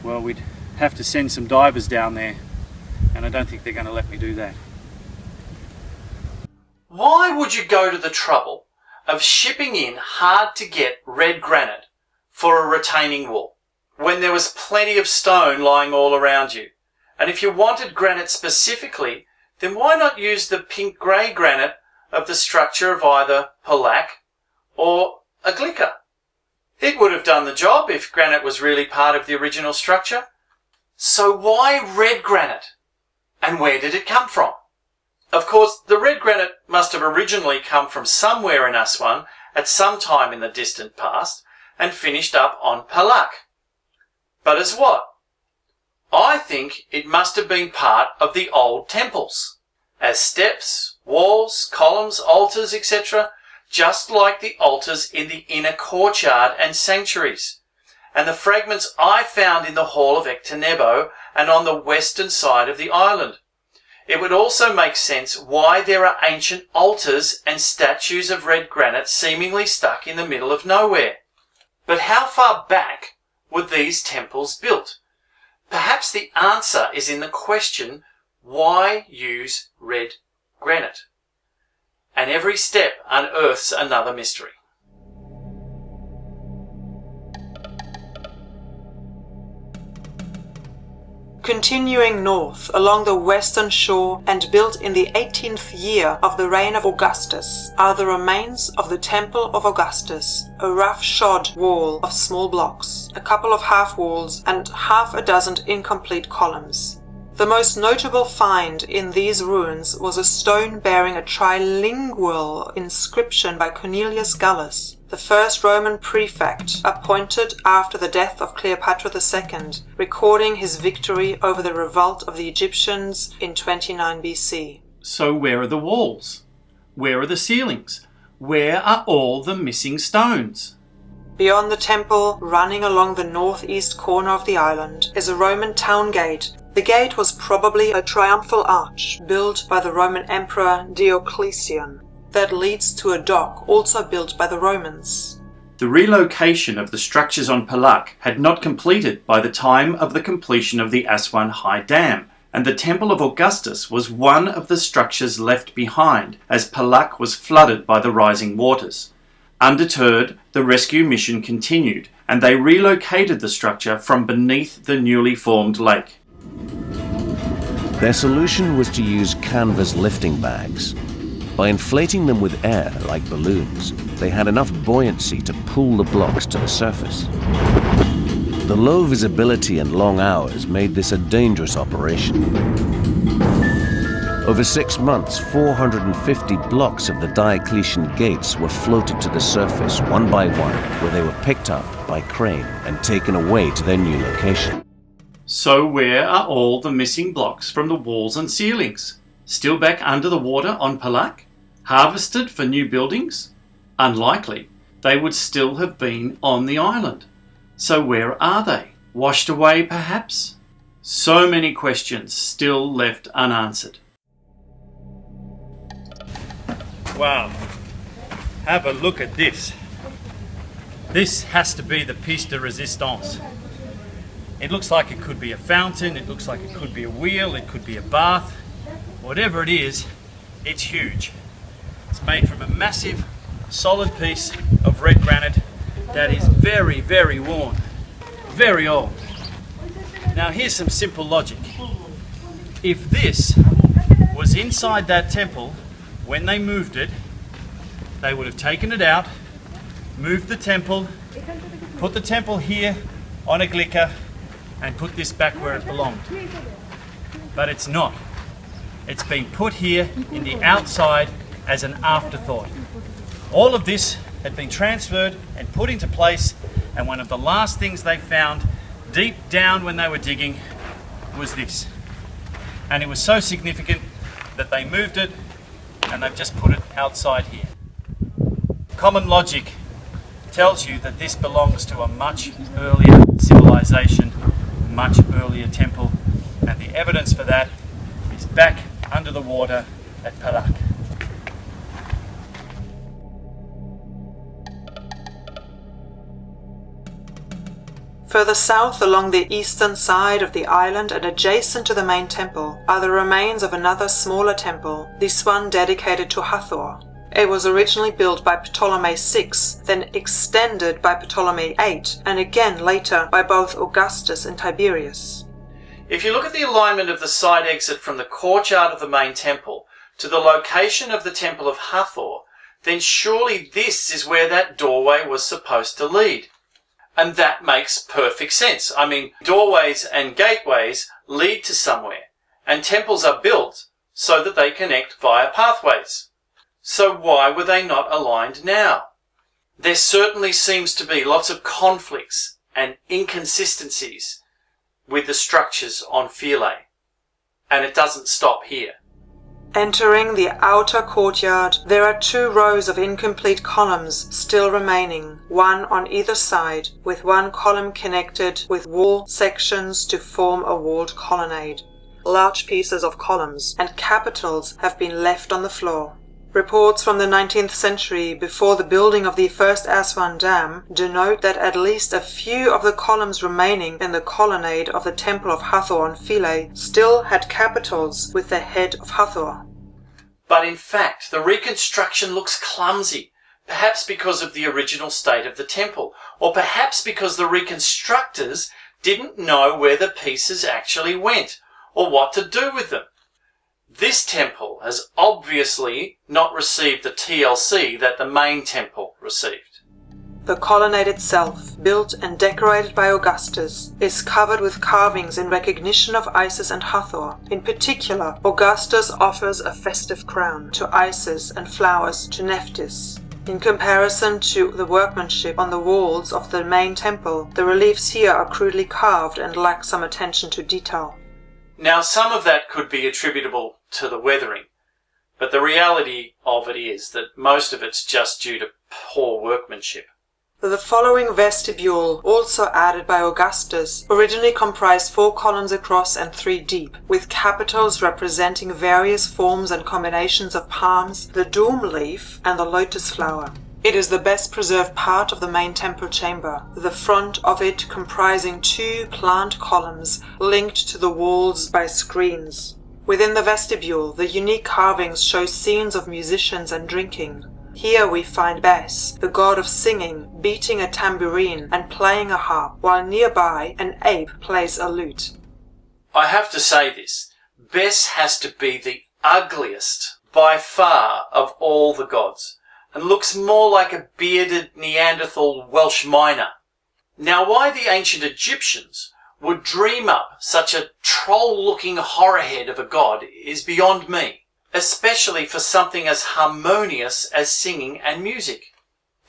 Well, we'd have to send some divers down there, and I don't think they're going to let me do that. Why would you go to the trouble of shipping in hard-to-get red granite for a retaining wall when there was plenty of stone lying all around you? And if you wanted granite specifically, then why not use the pink-grey granite of the structure of either Palak or Aglika? It would have done the job if granite was really part of the original structure. So why red granite? And where did it come from? Of course, the red granite must have originally come from somewhere in Aswan at some time in the distant past and finished up on Palak. But as what? I think it must have been part of the old temples, as steps, walls, columns, altars, etc., just like the altars in the inner courtyard and sanctuaries, and the fragments I found in the Hall of Ektenebo and on the western side of the island. It would also make sense why there are ancient altars and statues of red granite seemingly stuck in the middle of nowhere. But how far back were these temples built? Perhaps the answer is in the question, why use red granite? And every step unearths another mystery. Continuing north along the western shore and built in the 18th year of the reign of Augustus are the remains of the Temple of Augustus, a rough-shod wall of small blocks, a couple of half-walls and half a dozen incomplete columns. The most notable find in these ruins was a stone bearing a trilingual inscription by Cornelius Gallus, the first Roman prefect appointed after the death of Cleopatra II, recording his victory over the revolt of the Egyptians in 29 BC. So where are the walls? Where are the ceilings? Where are all the missing stones? Beyond the temple, running along the northeast corner of the island, is a Roman town gate. The gate was probably a triumphal arch built by the Roman Emperor Diocletian that leads to a dock also built by the Romans. The relocation of the structures on Palak had not completed by the time of the completion of the Aswan High Dam, and the Temple of Augustus was one of the structures left behind as Palak was flooded by the rising waters. Undeterred, the rescue mission continued, and they relocated the structure from beneath the newly formed lake. Their solution was to use canvas lifting bags. By inflating them with air like balloons, they had enough buoyancy to pull the blocks to the surface. The low visibility and long hours made this a dangerous operation. Over 6 months, 450 blocks of the Diocletian gates were floated to the surface one by one, where they were picked up by crane and taken away to their new location. So where are all the missing blocks from the walls and ceilings? Still back under the water on Palak? Harvested for new buildings? Unlikely. They would still have been on the island. So where are they? Washed away, perhaps? So many questions still left unanswered. Wow. Have a look at this. This has to be the piece de resistance. It looks like it could be a fountain, it looks like it could be a wheel, it could be a bath. Whatever it is, it's huge. It's made from a massive, solid piece of red granite that is very, very worn, very old. Now here's some simple logic. If this was inside that temple when they moved it, they would have taken it out, moved the temple, put the temple here on Aglika, and put this back where it belonged. But it's not. It's been put here in the outside as an afterthought. All of this had been transferred and put into place, and one of the last things they found deep down when they were digging was this. And it was so significant that they moved it and they've just put it outside here. Common logic tells you that this belongs to a much earlier civilization, much earlier temple, and the evidence for that is back under the water at Palak. Further south along the eastern side of the island and adjacent to the main temple are the remains of another smaller temple, this one dedicated to Hathor. It was originally built by Ptolemy VI, then extended by Ptolemy VIII, and again later by both Augustus and Tiberius. If you look at the alignment of the side exit from the courtyard of the main temple to the location of the temple of Hathor, then surely this is where that doorway was supposed to lead. And that makes perfect sense. I mean, doorways and gateways lead to somewhere, and temples are built so that they connect via pathways. So why were they not aligned now? There certainly seems to be lots of conflicts and inconsistencies with the structures on Philae, and it doesn't stop here. Entering the outer courtyard, there are 2 rows of incomplete columns still remaining, one on either side, with one column connected with wall sections to form a walled colonnade. Large pieces of columns and capitals have been left on the floor. Reports from the 19th century, before the building of the first Aswan Dam, denote that at least a few of the columns remaining in the colonnade of the Temple of Hathor on Philae still had capitals with the head of Hathor. But in fact, the reconstruction looks clumsy, perhaps because of the original state of the temple, or perhaps because the reconstructors didn't know where the pieces actually went, or what to do with them. This temple has obviously not received the TLC that the main temple received. The colonnade itself, built and decorated by Augustus, is covered with carvings in recognition of Isis and Hathor. In particular, Augustus offers a festive crown to Isis and flowers to Nephthys. In comparison to the workmanship on the walls of the main temple, the reliefs here are crudely carved and lack some attention to detail. Now, some of that could be attributable to the weathering, but the reality of it is that most of it's just due to poor workmanship. The following vestibule, also added by Augustus, originally comprised 4 columns across and 3 deep, with capitals representing various forms and combinations of palms, the doom leaf, and the lotus flower. It is the best preserved part of the main temple chamber, the front of it comprising 2 plant columns linked to the walls by screens. Within the vestibule, the unique carvings show scenes of musicians and drinking. Here we find Bes, the god of singing, beating a tambourine and playing a harp, while nearby an ape plays a lute. I have to say this, Bes has to be the ugliest by far of all the gods, and looks more like a bearded Neanderthal Welsh miner. Now, why the ancient Egyptians would dream up such a troll-looking horrorhead of a god is beyond me, especially for something as harmonious as singing and music.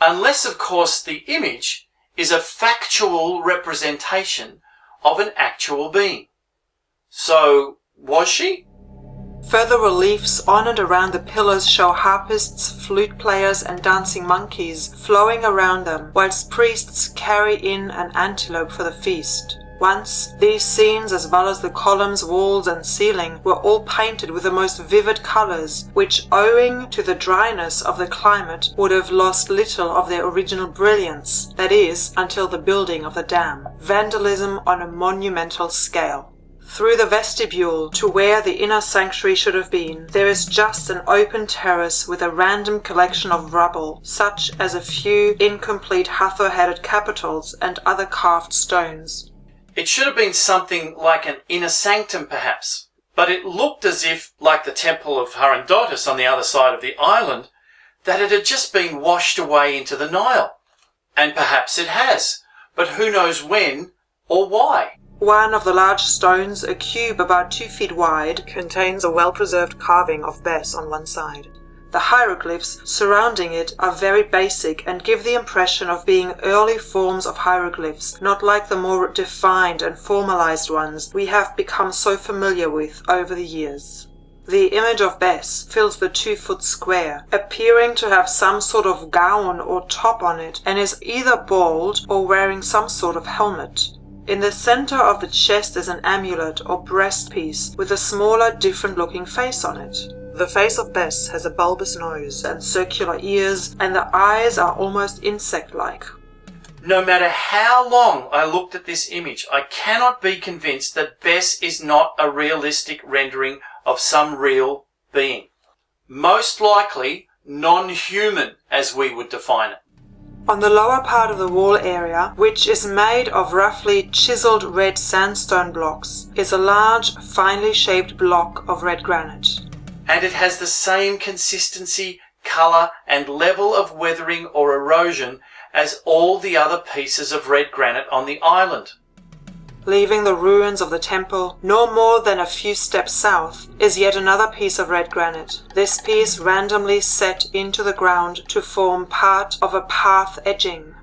Unless, of course, the image is a factual representation of an actual being. So, was she? Further reliefs on and around the pillars show harpists, flute players and dancing monkeys flowing around them, whilst priests carry in an antelope for the feast. Once, these scenes, as well as the columns, walls and ceiling, were all painted with the most vivid colours, which, owing to the dryness of the climate, would have lost little of their original brilliance, that is, until the building of the dam. Vandalism on a monumental scale. Through the vestibule to where the inner sanctuary should have been, there is just an open terrace with a random collection of rubble, such as a few incomplete Hathor-headed capitals and other carved stones. It should have been something like an inner sanctum, perhaps, but it looked as if, like the temple of Harandotus on the other side of the island, that it had just been washed away into the Nile. And perhaps it has, but who knows when or why. One of the large stones, a cube about 2 feet wide, contains a well-preserved carving of Bes on one side. The hieroglyphs surrounding it are very basic and give the impression of being early forms of hieroglyphs, not like the more defined and formalized ones we have become so familiar with over the years. The image of Bes fills the 2-foot square, appearing to have some sort of gown or top on it, and is either bald or wearing some sort of helmet. In the center of the chest is an amulet or breastpiece with a smaller, different-looking face on it. The face of Bes has a bulbous nose and circular ears, and the eyes are almost insect-like. No matter how long I looked at this image, I cannot be convinced that Bes is not a realistic rendering of some real being. Most likely non-human, as we would define it. On the lower part of the wall area, which is made of roughly chiseled red sandstone blocks, is a large, finely shaped block of red granite. And it has the same consistency, colour and level of weathering or erosion as all the other pieces of red granite on the island. Leaving the ruins of the temple, no more than a few steps south, is yet another piece of red granite. This piece randomly set into the ground to form part of a path edging.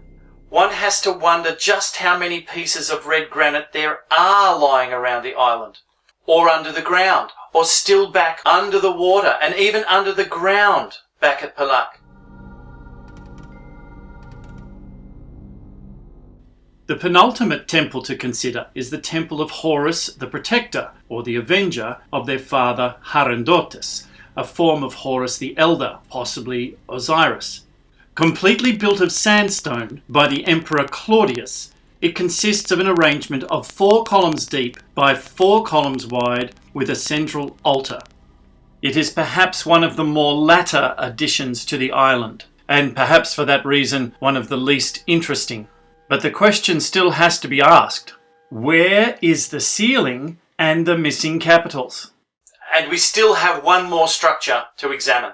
One has to wonder just how many pieces of red granite there are lying around the island, or under the ground, or still back under the water, and even under the ground back at Palak. The penultimate temple to consider is the temple of Horus the Protector, or the Avenger of their father Harandotus, a form of Horus the Elder, possibly Osiris. Completely built of sandstone by the Emperor Claudius, it consists of an arrangement of 4 columns deep by 4 columns wide with a central altar. It is perhaps one of the more latter additions to the island, and perhaps for that reason one of the least interesting. But the question still has to be asked, where is the ceiling and the missing capitals? And we still have one more structure to examine.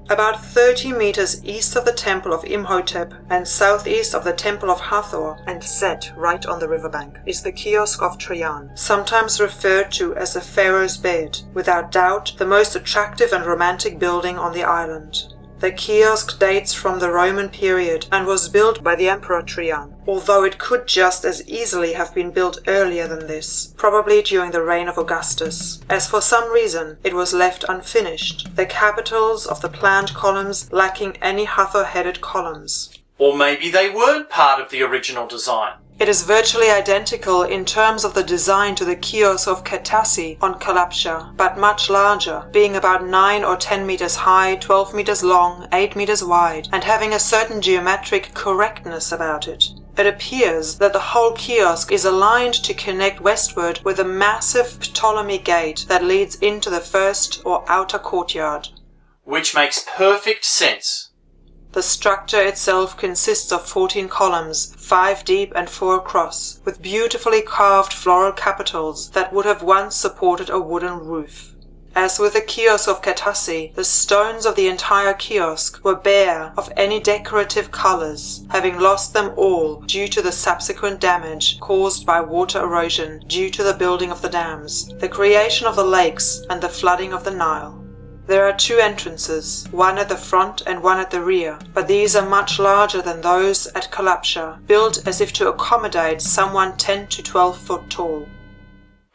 About 30 meters east of the temple of Imhotep and southeast of the temple of Hathor and set right on the riverbank is the kiosk of Trajan, sometimes referred to as the Pharaoh's Bed, without doubt the most attractive and romantic building on the island. The kiosk dates from the Roman period and was built by the Emperor Trajan, although it could just as easily have been built earlier than this, probably during the reign of Augustus, as for some reason it was left unfinished, the capitals of the planned columns lacking any Hathor-headed columns. Or maybe they weren't part of the original design. It is virtually identical in terms of the design to the kiosk of Catastrophe on Kalabsha, but much larger, being about 9 or 10 meters high, 12 meters long, 8 meters wide, and having a certain geometric correctness about it. It appears that the whole kiosk is aligned to connect westward with a massive Ptolemy gate that leads into the first or outer courtyard. Which makes perfect sense. The structure itself consists of 14 columns, 5 deep and 4 across, with beautifully carved floral capitals that would have once supported a wooden roof. As with the kiosk of Catastrophe, the stones of the entire kiosk were bare of any decorative colors, having lost them all due to the subsequent damage caused by water erosion due to the building of the dams, the creation of the lakes, and the flooding of the Nile. There are 2 entrances, one at the front and one at the rear, but these are much larger than those at Kalabsha, built as if to accommodate someone 10 to 12 foot tall.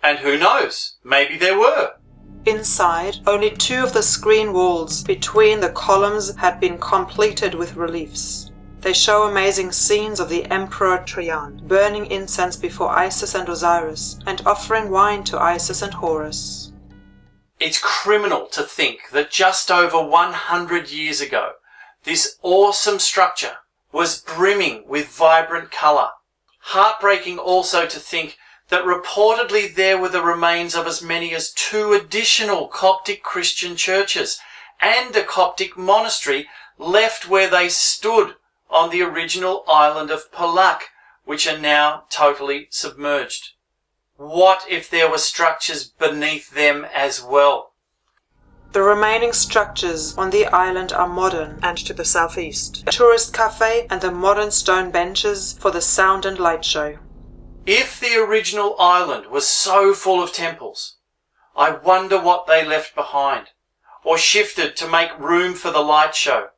And who knows, maybe there were. Inside, only 2 of the screen walls between the columns had been completed with reliefs. They show amazing scenes of the Emperor Trajan, burning incense before Isis and Osiris, and offering wine to Isis and Horus. It's criminal to think that just over 100 years ago, this awesome structure was brimming with vibrant colour. Heartbreaking also to think that reportedly there were the remains of as many as 2 additional Coptic Christian churches and a Coptic monastery left where they stood on the original island of Palak, which are now totally submerged. What if there were structures beneath them as well? The remaining structures on the island are modern and to the southeast, a tourist cafe and the modern stone benches for the sound and light show. If the original island was so full of temples, I wonder what they left behind, or shifted to make room for the light show.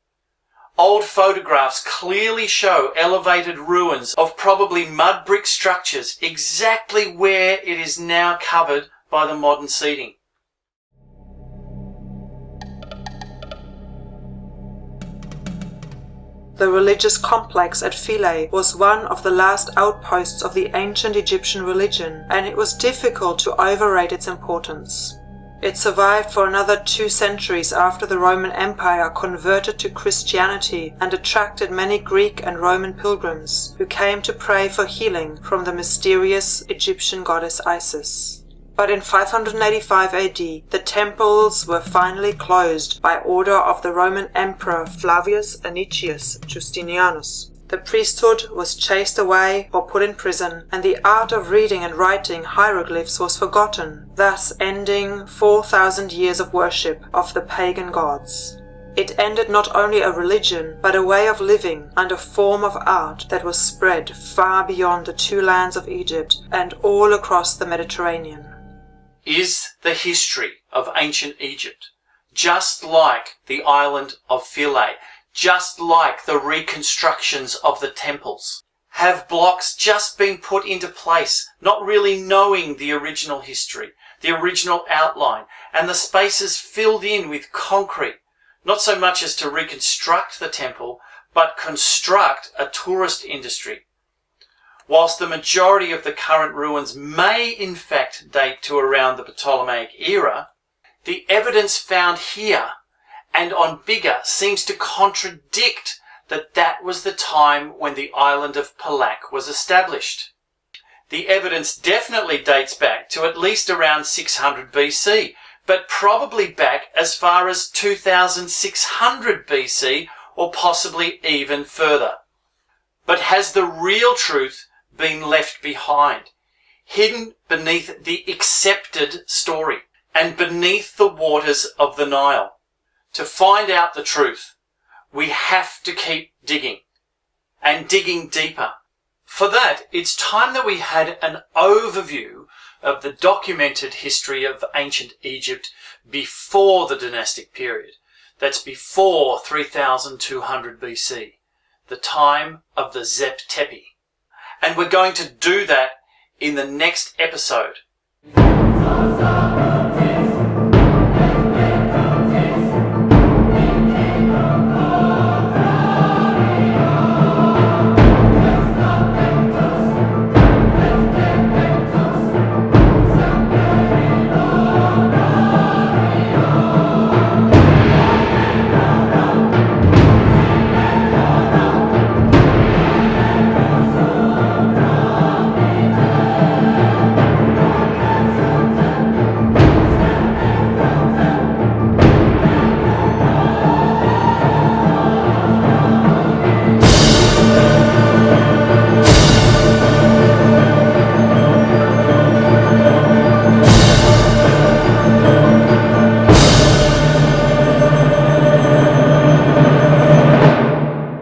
Old photographs clearly show elevated ruins of probably mud brick structures exactly where it is now covered by the modern seating. The religious complex at Philae was one of the last outposts of the ancient Egyptian religion, and it was difficult to overrate its importance. It survived for another 2 centuries after the Roman Empire converted to Christianity and attracted many Greek and Roman pilgrims who came to pray for healing from the mysterious Egyptian goddess Isis. But in 585 AD, the temples were finally closed by order of the Roman Emperor Flavius Anicius Justinianus. The priesthood was chased away or put in prison, and the art of reading and writing hieroglyphs was forgotten, thus ending 4,000 years of worship of the pagan gods. It ended not only a religion, but a way of living and a form of art that was spread far beyond the 2 lands of Egypt and all across the Mediterranean. Is the history of ancient Egypt just like the island of Philae, just like the reconstructions of the temples? Have blocks just been put into place, not really knowing the original history, the original outline, and the spaces filled in with concrete, not so much as to reconstruct the temple, but construct a tourist industry? Whilst the majority of the current ruins may in fact date to around the Ptolemaic era, the evidence found here and on Biga seems to contradict that was the time when the island of Palak was established. The evidence definitely dates back to at least around 600 BC, but probably back as far as 2600 BC or possibly even further. But has the real truth been left behind, hidden beneath the accepted story and beneath the waters of the Nile? To find out the truth, we have to keep digging, and digging deeper. For that, it's time that we had an overview of the documented history of ancient Egypt before the dynastic period. That's before 3200 BC, the time of the Zep Tepi. And we're going to do that in the next episode.